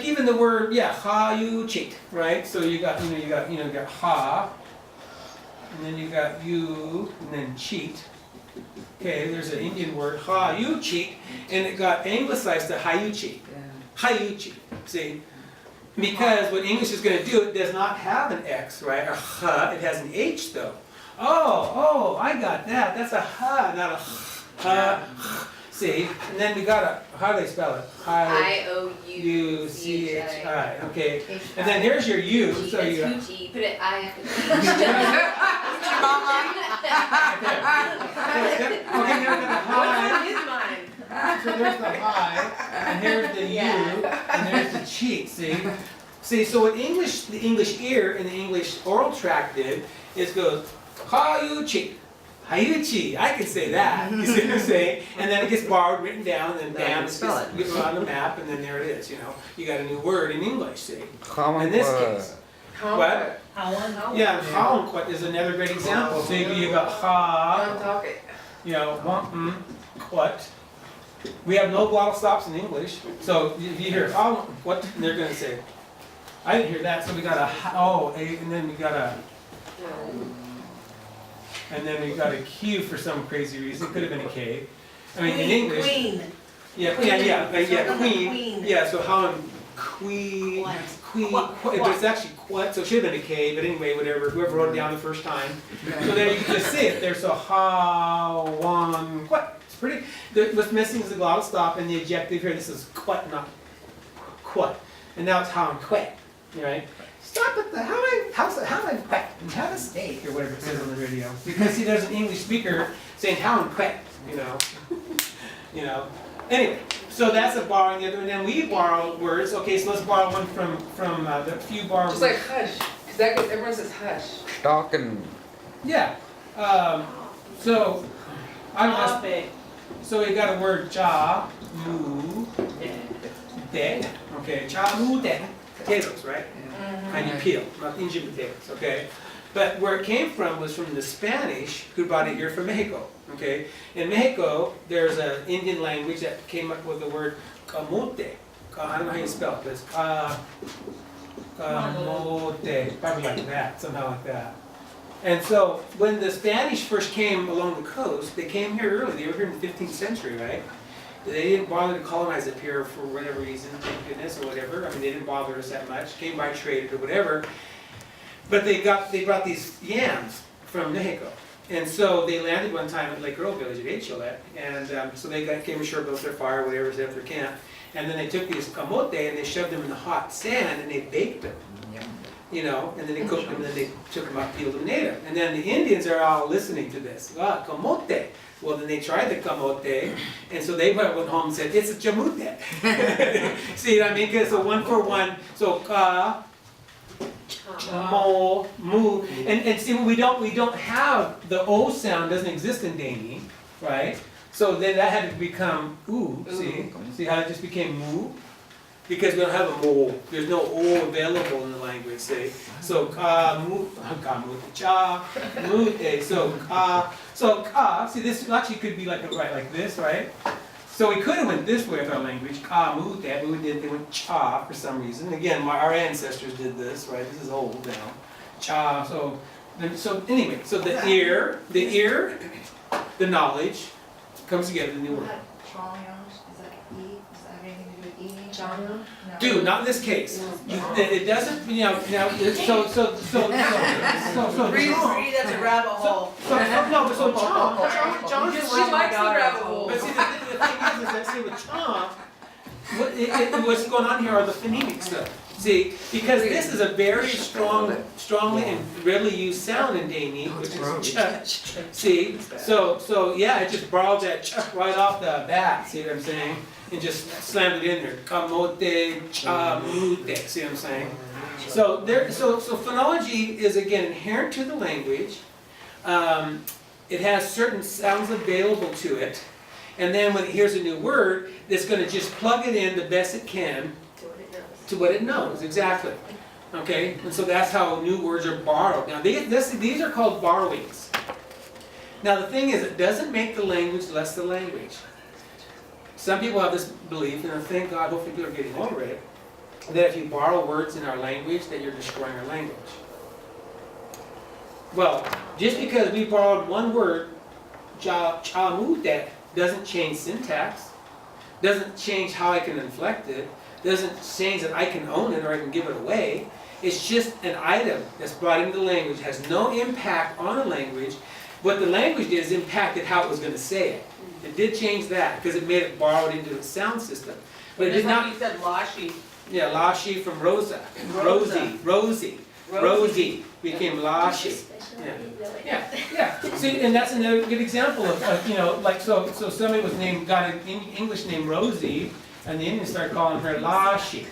even the word, ha you cheat, right? So you got ha, and then you got you, and then cheat. Okay, there's an Indian word, ha you cheat, and it got anglicized to ha you cheat. Ha you cheat. See? Because what English is going to do, it does not have an X, right? Or ha, it has an H though. Oh, I got that. That's a ha, not a ha. See, and then we got a, how do they spell it? I-O-U-C-H-I. Okay, and then here's your U. So you got.
Put it I after
Okay, there's the high.
Is mine.
So there's the high, and here's the U, and there's the cheat. See, See, so what English, the English ear and the English oral tract did is goes, Hayuchi. Hayuchi, I can say that, you see what I'm saying? And then it gets borrowed, written down, and then bam, it's
spell it.
gets on the map, and then there it is, you know? You got a new word in English, see?
Common
In this
word.
case. What?
How
Yeah, Haonquat is another great example. So you got ha,
Don't talk it.
you know, quat. We have no glottal stops in English, so if you hear what, they're gonna say, I didn't hear that, so we got a and then we got a, and then we got a Q for some crazy reason. It could have been a K. I mean, in English.
Queen.
Yeah, queen. Yeah, so how queen, but it's actually quat, so it should have been a K, but anyway, whatever, whoever wrote it down the first time. So there you can just say it there, so how, one, quat. It's pretty, what's missing is the glottal stop and the adjective here. This is quat, not quat. And now it's how and quat, right? Stop at the, how and quat, and have a steak, or whatever it says on the radio. Because see, there's an English speaker saying how and quat, you know. You know. Anyway, so that's a borrowing the other, and then we borrow words. Okay, so let's borrow one from the few borrowed.
Just like hush, because that goes, everyone says hush.
Talking.
Yeah. So so we got a word cha mu de. Okay, cha mu de. Potatoes, right? And you peel, not Indian potatoes. Okay. But where it came from was from the Spanish, who brought it here from Mexico. Okay, in Mexico, there's an Indian language that came up with the word camote. I don't know how you spell it, but it's camote, probably like that, somehow like that. And so when the Spanish first came along the coast, they came here early. They were here in the 15th century, right? They didn't bother to colonize up here for whatever reason, thank goodness, or whatever. I mean, they didn't bother us that much. Came by trade or whatever. But they brought these yams from Mexico. And so they landed one time at Lake Earl Village at H.O.L.E.T. And so they came ashore, built their fire, whatever, set up their camp. And then they took these camote and they shoved them in the hot sand and they baked them. You know, and then they cooked them and then they took them out, peeled them, and ate them. And then the Indians are all listening to this. Ah, camote. Well, then they tried the camote, and so they went home and said, it's a chamute. See what I mean? Because so one for one, so ka, mo, mu, and see, we don't have the O sound, doesn't exist in Dee-ni, right? So then that had to become oo, see how it just became mu? Because we don't have a mo, there's no O available in the language, see? So ka, mu, cha, mu, so ka, see this actually could be like this, right? So we could have went this way with our language, ka, mu, but they went cha for some reason. Again, our ancestors did this, right? This is old now. Cha, so anyway, so the ear, the knowledge comes together in the new word. Dude, not in this case. It doesn't, you know, now, so,
Read, that's a rabbit hole.
John
She likes the rabbit hole.
But see, the thing is that, see, with Chom, what's going on here are the phonemic stuff. See, because this is a very strongly and readily used sound in Dee-ni, which is ch. See, so yeah, it just borrowed that ch right off the bat. See what I'm saying? And just slammed it in there. Kamote, cha, mute. See what I'm saying? So phonology is again inherent to the language. It has certain sounds available to it, and then when it hears a new word, it's going to just plug it in the best it can to what it knows. Exactly. Okay, and so that's how new words are borrowed. Now these are called borrowings. Now the thing is, it doesn't make the language less the language. Some people have this belief, and thank God, hopefully people are getting over it, that if you borrow words in our language, that you're destroying our language. Well, just because we borrowed one word, cha-mu-de, doesn't change syntax, doesn't change how I can inflect it, doesn't change that I can own it or I can give it away. It's just an item that's brought into the language, has no impact on the language. What the language did is impacted how it was going to say it. It did change that because it made it borrowed into its sound system. But it did not.
You said lashi.
Yeah, lashi from Rosa. Rosie became lashi. Yeah. See, and that's another good example of you know, like so somebody was got an English name Rosie, and the Indians started calling her lashi.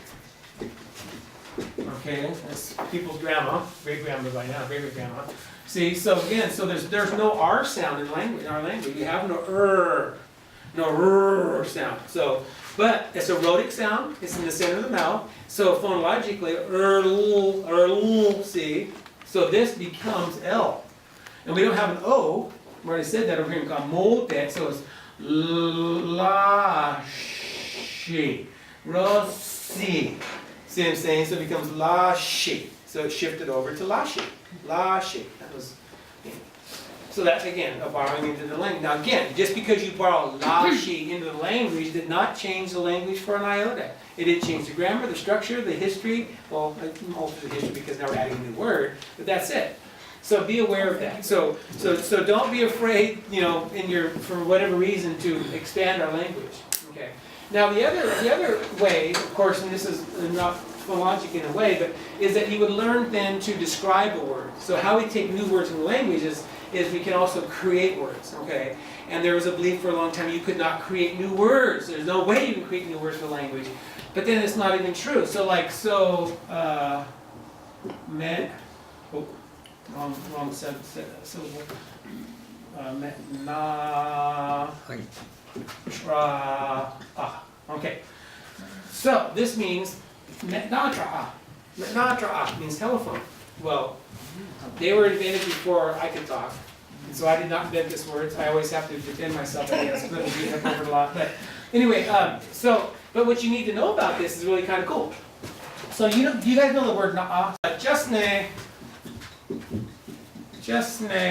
Okay, that's people's grandma, great grandma by now, great grandma. See, so again, so there's no R sound in language, in our language. We have no sound. So, but it's a rhotic sound. It's in the center of the mouth. So phonologically, see. So this becomes L, and we don't have an O. We already said that over here in Kamote. So it's la shi, rosi. See what I'm saying? So it becomes la shi. So it shifted over to la shi. La shi. That was. So that's again a borrowing into the language. Now again, just because you borrow la shi into the language did not change the language for an iota. It did change the grammar, the structure, the history. Well, most of the history because now we're adding a new word. But that's it. So be aware of that. So don't be afraid, you know, for whatever reason to expand our language. Okay. Now the other way, of course, and this is not phonologic in a way, but is that you would learn then to describe a word. So how we take new words in the language is we can also create words. Okay. And there was a belief for a long time you could not create new words. There's no way you can create new words for language. But then it's not even true. So wrong syllable. Okay. So this means metnatra. Metnatra means telephone. Well, they were invented before I could talk. And so I did not invent this word. I always have to defend myself against little beat up over a lot. But anyway, but what you need to know about this is really kind of cool. So do you guys know the word na'a?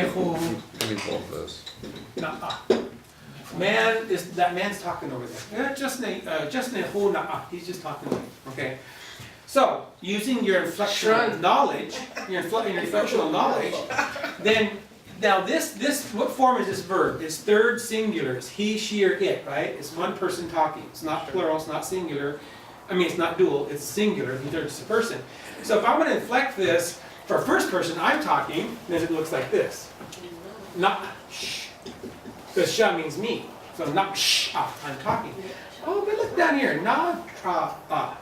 Who
Let me pull this.
na'a. That man's talking over there. Who na'a. He's just talking over there. Okay. So using your inflectional knowledge, your inflectional knowledge, then now this what form is this verb? It's third singular. It's he, she, or it, right? It's one person talking. It's not plural. It's not singular. I mean, it's not dual. It's singular. The third person. So if I'm going to inflect this for first person, I'm talking. Then it looks like this. Not shh, because sha means me. So not shh. I'm talking. Oh, but look down here. Na tra ah.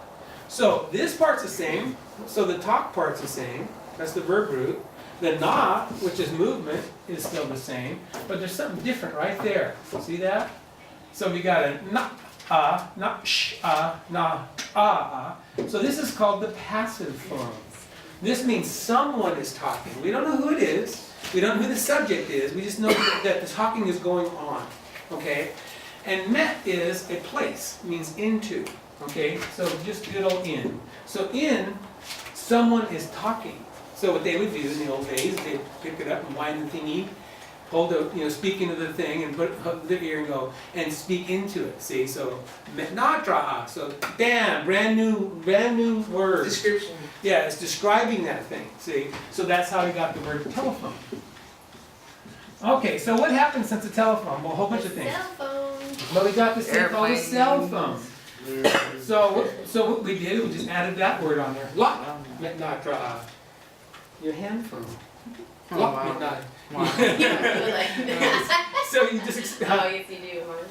So this part's the same. So the talk part's the same. That's the verb root. The na, which is movement, is still the same, but there's something different right there. See that? So we got a na, not sh, na, So this is called the passive form. This means someone is talking. We don't know who it is. We don't know who the subject is. We just know that the talking is going on. Okay? And met is a place, means into. Okay? So just good old in. So in, someone is talking. So what they would do in the old days, they'd pick it up and wind the thingy, hold the, speak into the thing and put the ear and go, and speak into it. See, so, metnatra, so, bam, brand new word.
Description.
Yeah, it's describing that thing, see. So that's how we got the word telephone. Okay, so what happened since the telephone? Well, a whole bunch of things.
Cell phone.
But we got this thing called a
Airplane.
cell phone. So what we did, we just added that word on there. Lock, metnatra. Your hand phone.
Oh,
Lock,
wow.
metnatra.
You're like,
So you just
oh,
expand.
yes, you do, huh?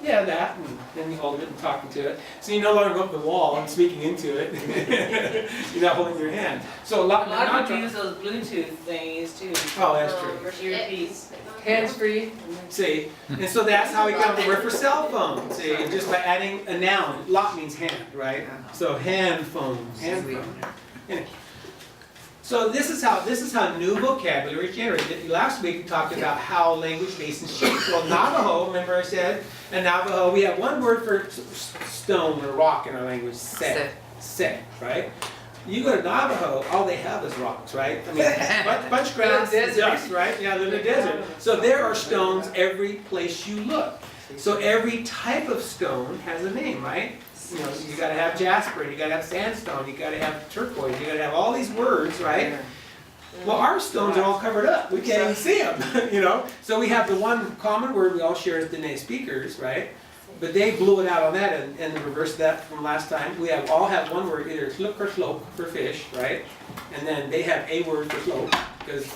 Yeah, that, and then you hold it and talking to it. So you no longer go up the wall and speaking into it. You're not holding your hand. So
A lot of
metnatra.
people use those Bluetooth thingies too.
Oh, that's true.
Versus earpiece.
Hands free.
See, and so that's how we got the word for cell phone. See, just by adding a noun. Lot means hand, right? So hand phone, hand phone. Yeah. So this is how new vocabulary is generated. Last week we talked about how language bases change. Well, Navajo, remember I said, in Navajo we have one word for stone or rock in our language, se, right? You go to Navajo, all they have is rocks, right? I mean, bunch grass and dust, right? Yeah, they're in the desert. So there are stones every place you look. So every type of stone has a name, right? You know, you gotta have jasper, you gotta have sandstone, you gotta have turquoise, you gotta have all these words, right? Well, our stones are all covered up. We can't even see them, So we have the one common word we all share as Dee-ni speakers, right? But they blew it out on that and reversed that from last time. We all have one word, either sluk or slok for fish, right? And then they have a word for slok because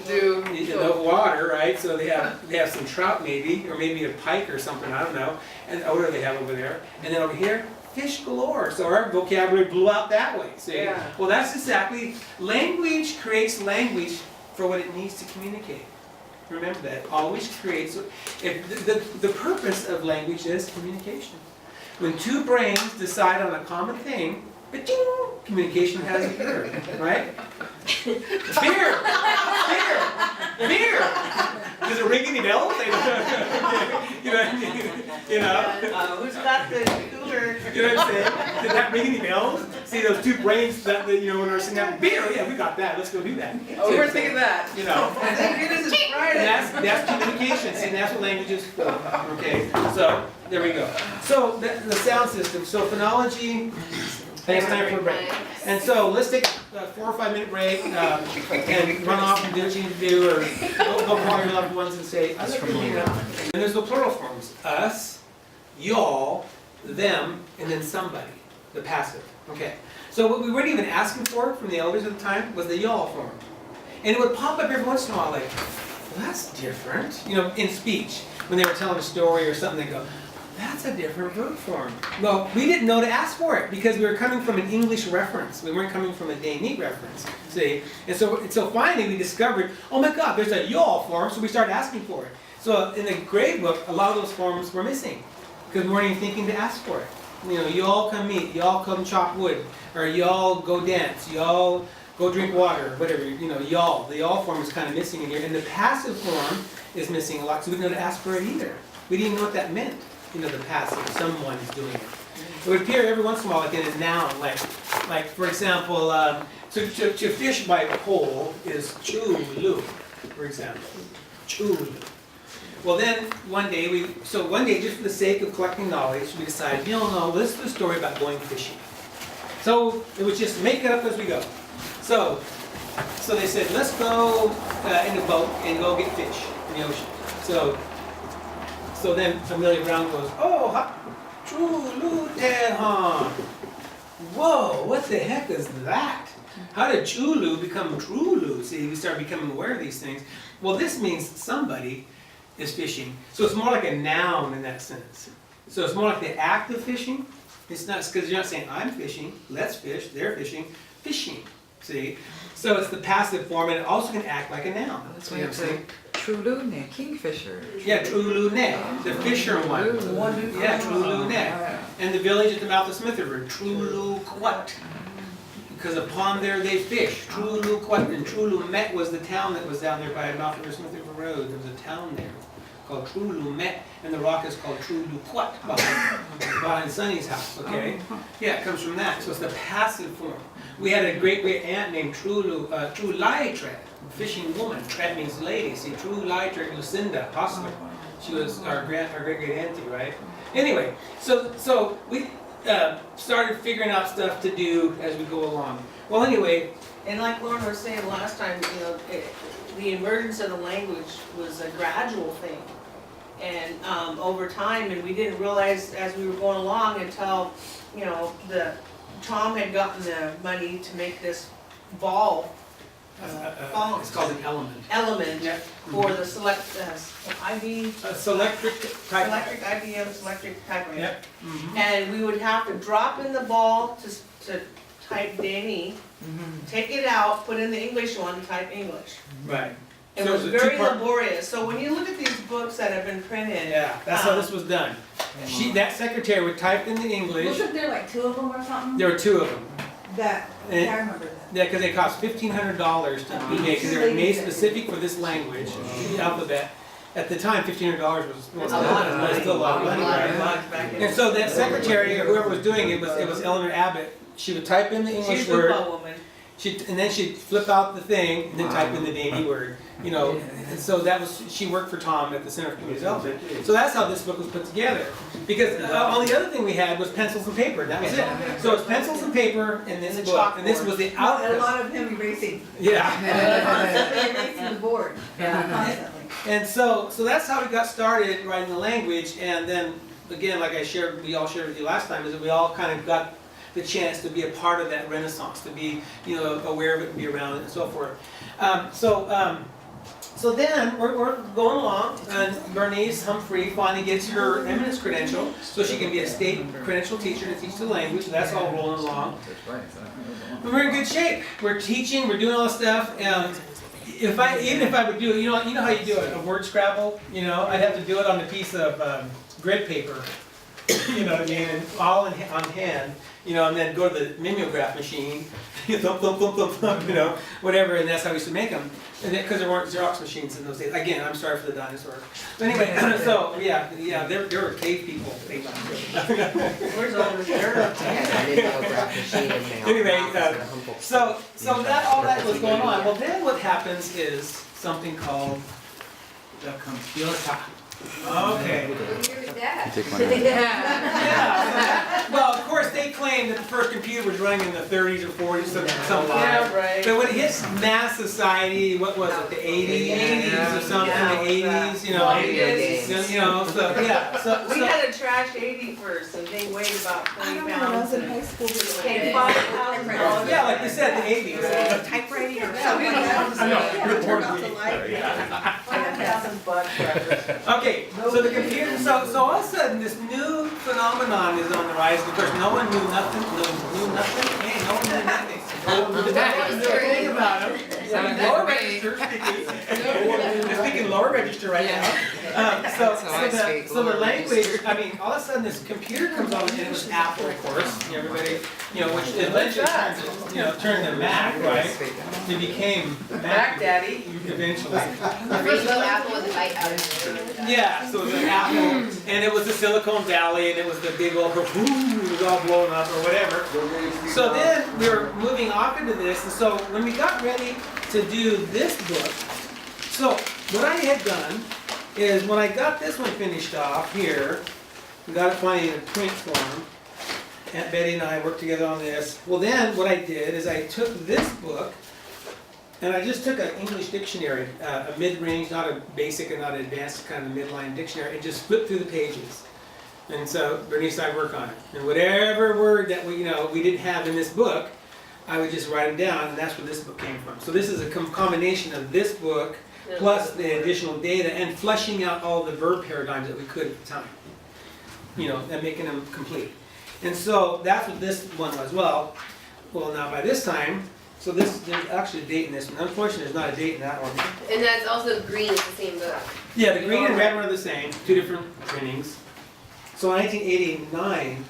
Do.
the water, right? So they have some trout maybe, or maybe a pike or something, I don't know. And what do they have over there? And then over here, fish galore. So our vocabulary blew out that way, see?
Yeah.
Well, that's exactly, language creates language for what it needs to communicate. Remember that, always creates, the purpose of language is communication. When two brains decide on a common thing, ba-ding, communication has occurred, right? Beer! Beer! Does it ring any bells? You know?
Who's got the cooler?
You know what I'm saying? Did that ring any bells? See those two brains that you know when we're sitting down, beer, yeah, we got that, let's go do that.
Oh, we're thinking that.
You know?
Thank goodness it's
And
Friday.
that's communication, see, that's what language is for, okay? So, there we go. So, the sound system, so phonology, thanks time for a break. And so, let's take a 4 or 5 minute break, and run off and do what you need to do, or go call your loved ones and say, I love you, you know? And there's the plural forms, us, y'all, them, and then somebody, the passive, okay? So what we weren't even asking for from the elders at the time was the y'all form. And it would pop up every once in a while like, well, that's different. You know, in speech, when they were telling a story or something, they go, that's a different verb form. Well, we didn't know to ask for it because we were coming from an English reference. We weren't coming from a Dee-ni reference, see? And so finally we discovered, oh my God, there's a y'all form, so we started asking for it. So in the grade book, a lot of those forms were missing because we weren't even thinking to ask for it. You know, y'all come meet, y'all come chop wood, or y'all go dance, y'all go drink water, whatever, you know, y'all. The y'all form is kind of missing in here, and the passive form is missing a lot, so we didn't know to ask for it either. We didn't even know what that meant, you know, the passive, someone's doing it. It would appear every once in a while like in a noun, like for example, to fish by pole is chulu, for example, chulu. Well then, one day, just for the sake of collecting knowledge, we decided, you know, no, let's do a story about going fishing. So, it was just make it up as we go. So they said, let's go in a boat and go get fish in the ocean. So then Amelia Brown goes, oh, ha, chulu tehan. Whoa, what the heck is that? How did chulu become trulu? See, we start becoming aware of these things. Well, this means somebody is fishing. So it's more like a noun in that sense. So it's more like the act of fishing. It's not, because you're not saying I'm fishing, let's fish, they're fishing, fishing. See? So it's the passive form, and it also can act like a noun.
That's
You
why
know
it's
what I'm
a
saying?
trulune, kingfisher.
Yeah, trulune, the fisher one. Yeah, trulune. And the village at the mouth of Smith River, Truluquat. Because upon there they fish. Truluquat, and Trulumet was the town that was down there by the mouth of the Smith River Road. There was a town there called Trulumet, and the rock is called Truluquat behind Sonny's house, okay? Yeah, it comes from that, so it's the passive form. We had a great aunt named Trulaitre, fishing woman. Tret means lady. See, Trulaitre Lucinda Hostler. She was our great auntie, right? Anyway, so we started figuring out stuff to do as we go along. Well, anyway.
And like Lauren was saying last time, you know, the emergence of the language was a gradual thing. And over time, and we didn't realize as we were going along until, you know, Tom had gotten the money to make this ball phone
It's called an element.
element for the select IB.
Selectric type.
Electric IBM selectric typewriter.
Yep.
And we would have to drop in the ball to type Dee-ni, take it out, put in the English one, type English.
Right.
It
So
was
a
very
two-part-
laborious. So when you look at these books that have been printed.
Yeah, that's how this was done. That secretary would type in the English.
Wasn't there like 2 of them or something?
There were 2 of them.
That,
And-
I remember that.
Yeah, because they cost $1,500 to be made, because they were made specific for this language, the alphabet. At the time, $1,500 was
A lot of money.
still a lot of money, right?
Back in.
And so that secretary, or whoever was doing it, was Eleanor Abbott. She would type in the English
She's a
word,
football woman.
and then she'd flip out the thing, and then type in the Dee-ni word, you know. And so she worked for Tom at the Center for Community Development. So that's how this book was put together. Because all the other thing we had was pencils and paper, that was it. So it's pencils and paper in this
And the
book, and this was the
A
outcome.
lot of him erasing,
Yeah.
constantly erasing the board, constantly.
And so that's how we got started writing the language, and then, again, like we all shared with you last time, is that we all kind of got the chance to be a part of that renaissance, to be, you know, aware of it and be around it and so forth. So then, we're going along, and Bernice Humphrey finally gets her eminence credential, so she can be a state credential teacher to teach the language, so that's all rolling along. And we're in good shape. We're teaching, we're doing all this stuff, and even if I would do it, you know how you do a word Scrabble? I'd have to do it on a piece of grid paper, you know what I mean, and all on hand, and then go to the mimeograph machine, thump, thump, thump, thump, thump, whatever, and that's how we used to make them. And because there weren't Xerox machines in those days. Again, I'm sorry for the dinosaurs. But anyway, so yeah, there were cave people.
Where's all this dirt?
Anyway, so that all that was going on. Well, then what happens is something called the computer. Okay. Yeah. Well, of course, they claim that the first computer was running in the 30s or 40s, something like that.
Yeah, right.
But when it hits mass society, what was it, the 80s or something, the 80s, so yeah.
We had a trash 80 first, and they weighed about 20
When I was
pounds.
in high school, we
Paid $5,000.
Yeah, like you said, the 80s.
typewriting or
Turn
off the light.
$5,000.
Okay, so the computer, so all of a sudden, this new phenomenon is on the rise. Of course, no one knew nothing, hey, no one knew nothing. No one knew anything about them. Lower register, speaking lower register right now. So the language, all of a sudden this computer comes on, and it was Apple, of course, everybody, which eventually turned to Mac, right? It became
Mac Daddy.
eventually.
Rainbow apple with a bite out of it.
Yeah, so it was an Apple, and it was the Silicon Valley, and it was the big old, it was all blown up or whatever. So then we were moving off into this, and so when we got ready to do this book, so what I had done is when I got this one finished off here, we got it finally in print form, Aunt Betty and I worked together on this. Well then, what I did is I took this book, and I just took an English dictionary, a mid-range, not a basic and not an advanced kind of midline dictionary, and just flipped through the pages. And so Bernice and I work on it. And whatever word that we didn't have in this book, I would just write them down, and that's where this book came from. So this is a combination of this book plus the additional data and fleshing out all the verb paradigms that we could at the time. And making them complete. And so that's what this one was. Well, now by this time, so there's actually a date in this one. Unfortunately, there's not a date in that one.
And that's also green, it's the same book.
Yeah, the green and red were the same, two different printings. So 1989,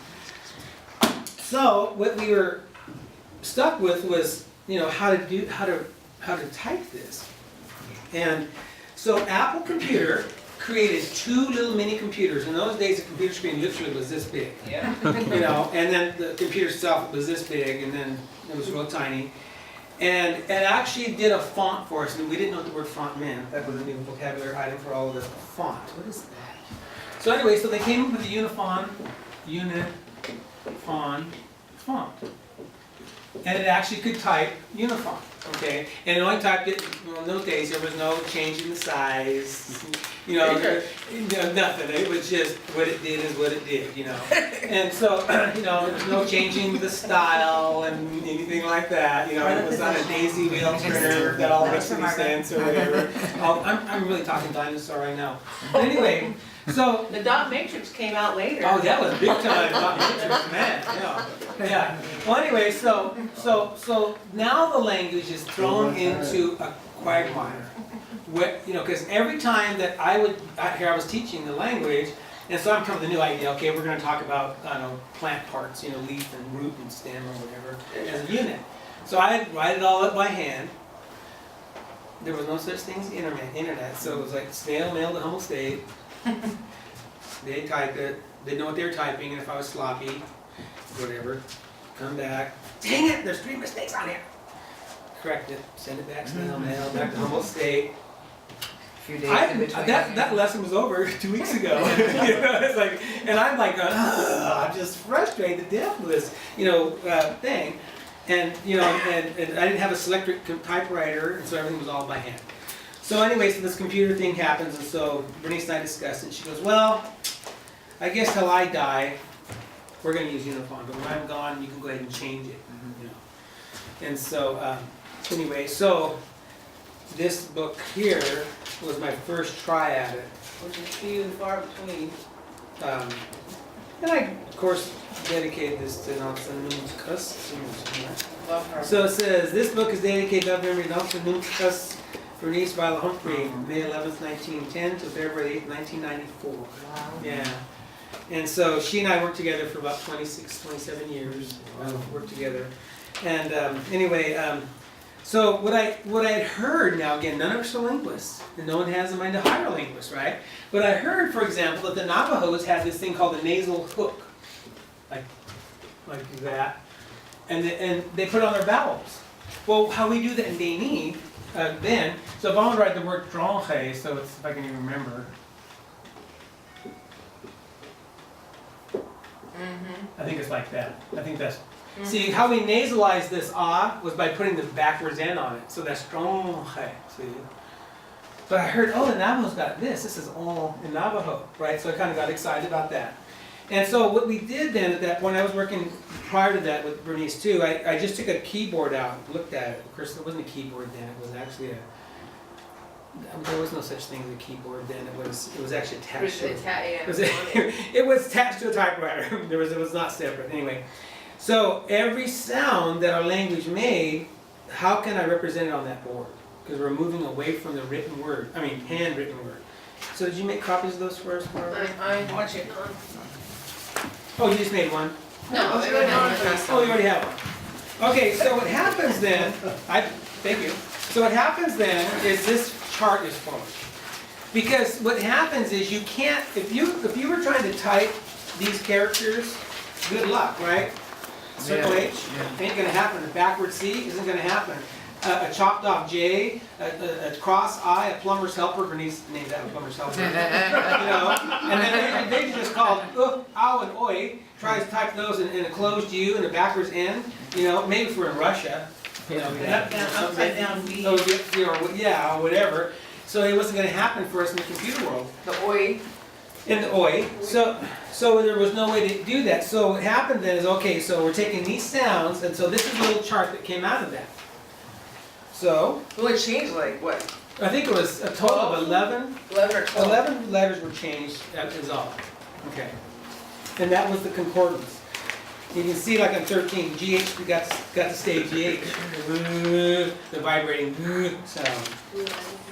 so what we were stuck with was, how to type this. And so Apple Computer created two little mini computers. In those days, the computer screen literally was this big.
Yeah.
And then the computer itself was this big, and then it was real tiny. And it actually did a font for us, and we didn't know what the word font meant. That was a new vocabulary item for all of us. Font, what is that? So anyway, so they came up with the font. And it actually could type Unifont, okay? And it only typed it, in those days, there was no change in the size, nothing. It was just what it did is what it did, And so, there was no changing the style and anything like that, It was on a daisy wheel printer that all makes any sense or whatever. I'm really talking dinosaur right now. But anyway, so.
The dot matrix came out later.
Oh, that was big time, dot matrix, man, yeah. Well, anyway, so now the language is thrown into a quagmire. Because every time that I was teaching the language, and so I'm coming with a new idea, okay, we're gonna talk about, plant parts, leaf and root and stem or whatever, as a unit. So I'd write it all up by hand. There was no such thing as internet, so it was like snail mail to Humble State. They type it, didn't know what they were typing, and if I was sloppy, whatever, come back, dang it, there's 3 mistakes on here. Correct it, send it back, snail mail, back to Humboldt State.
Few days in between.
That lesson was over 2 weeks ago. It's like, and I'm like, I'm just frustrated to death with this, thing. And and I didn't have a selectric typewriter, and so everything was all by hand. So anyway, so this computer thing happens, and so Bernice and I discussed it. She goes, well, I guess till I die, we're going to use Unifont, but when I'm gone, you can go ahead and change it. And so, anyway, so this book here was my first try at it.
Which is few and far between.
And I, of course, dedicated this to Nelson Nuntzkus.
Love her.
So it says, this book is dedicated to memory of Nelson Nuntzkus, released by Humphrey, May 11th, 1910 to February 8th, 1994.
Wow.
Yeah. And so she and I worked together for about 26, 27 years. Worked together. And anyway, so what I had heard, now again, none of us are linguists, and no one has in mind to hire linguists, right? But I heard, for example, that the Navajos had this thing called the nasal hook, like that, and they put it on their vowels. Well, how we do that in Dee-ni, then, so if I want to write the word dronje, so it's, if I can even remember, I think it's like that. I think that's, see, how we nasalize this ah was by putting the backwards N on it, so that's dronje, see? But I heard, oh, the Navajo's got this is all in Navajo, right? So I kind of got excited about that. And so what we did then at that point, I was working prior to that with Bernice too, I just took a keyboard out, looked at it. Of course, there wasn't a keyboard then, it was actually there was no such thing as a keyboard then, it was actually attached to it. It was attached to a typewriter, it was not separate, anyway. So every sound that our language made, how can I represent it on that board? Because we're moving away from the written word, handwritten word. So did you make copies of those for us, Barbara?
I watch it.
Oh, you just made one?
No,
Oh,
I
so
don't
we're not
know.
addressing.
Oh, you already have one. Okay, so what happens then, thank you. So what happens then is this chart is formed. Because what happens is you can't, if you were trying to type these characters, good luck, right? Circle
Yeah,
H, ain't gonna happen. A backward C isn't gonna happen. A chopped off J, a cross I, a plumber's helper, Bernice named that a plumber's helper. You know, and then they just called ow and oi, tries to type those in a closed U and a backwards N, you know, maybe if we're in Russia, you know,
Upside down V.
or whatever. So it wasn't gonna happen for us in the computer world.
The oi.
In the oi, so there was no way to do that. So what happened then is, okay, so we're taking these sounds, and so this is a little chart that came out of that. So,
Well, it changed like what?
I think it was a total of 11
11 or 12?
11 letters were changed, that is all. Okay. And that was the concordance. You can see like on 13, GH, we got to stay GH. The vibrating sound.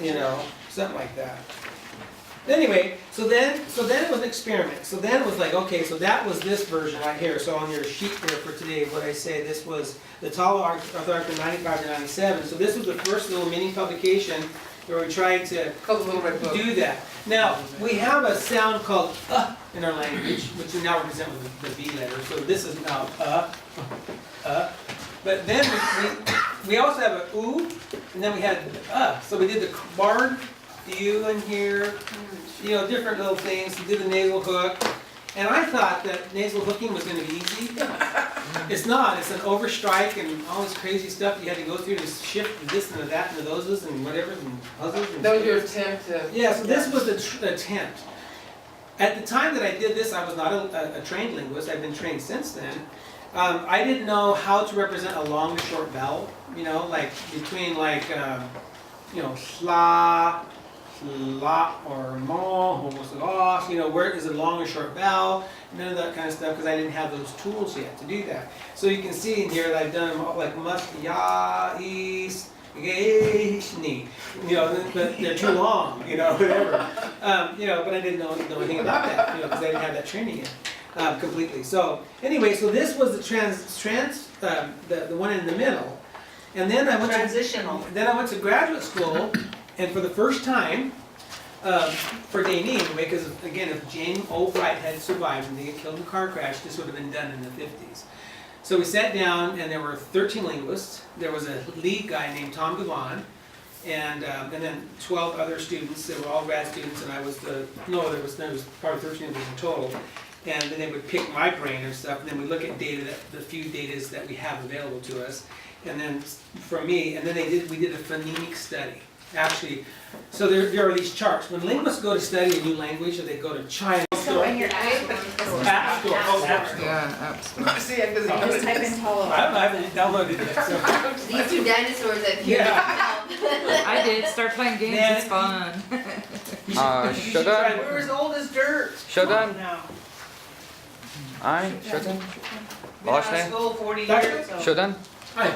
You know, something like that. Anyway, so then it was an experiment. So then it was like, okay, so that was this version right here. So on your sheet there for today, what I say, this was the Tala Arthur 95 to 97. So this was the first little mini publication where we tried to
Called the Little Red Book.
do that. Now, we have a sound called in our language, which we now represent with the V letter. So this is now But then we also have a oo, and then we had So we did the barred U in here, you know, different little things. We did the nasal hook. And I thought that nasal hooking was going to be easy. It's not. It's an overstrike and all this crazy stuff you had to go through to shift this and that and those and whatever and puzzles. And
That was your attempt to...
yeah, so this was the attempt. At the time that I did this, I was not a trained linguist. I've been trained since then. I didn't know how to represent a long to short vowel, you know, like between like, you know, sla, la, or mo, or you know, where is a long or short vowel, none of that kind of stuff, because I didn't have those tools yet to do that. So you can see in here that I've done like must, ya, is, ni, you know, but they're too long, you know, whatever. You know, but I didn't know anything about that, you know, because I didn't have that training yet. Completely. So anyway, so this was the the one in the middle, and then I went
Transitional.
Then I went to graduate school, and for the first time, for Dee-ni anyway, because again, if Jane Albright had survived and they get killed in a car crash, this would have been done in the 50s. So we sat down, and there were 13 linguists. There was a lead guy named Tom Gavon, and then 12 other students. They were all grad students, and I was there was probably 13 of us in total. And then they would pick my brain and stuff, and then we look at data, the few datas that we have available to us, and then from me, and then we did a phonemic study. Actually, so there are these charts. When linguists go to study a new language, or they go to China,
So when you're
App Store. App Store.
Yeah, App Store. See, I
just type in
I
Tolo.
haven't downloaded it yet. So.
These two dinosaurs that appear.
Yeah.
I did. Start playing games.
Man,
It's fun.
You should try-
We're as old as dirt.
Shodan?
No.
Aye, Shodan?
Been out of
Last name?
school 40 years, so.
Shodan?
Hi.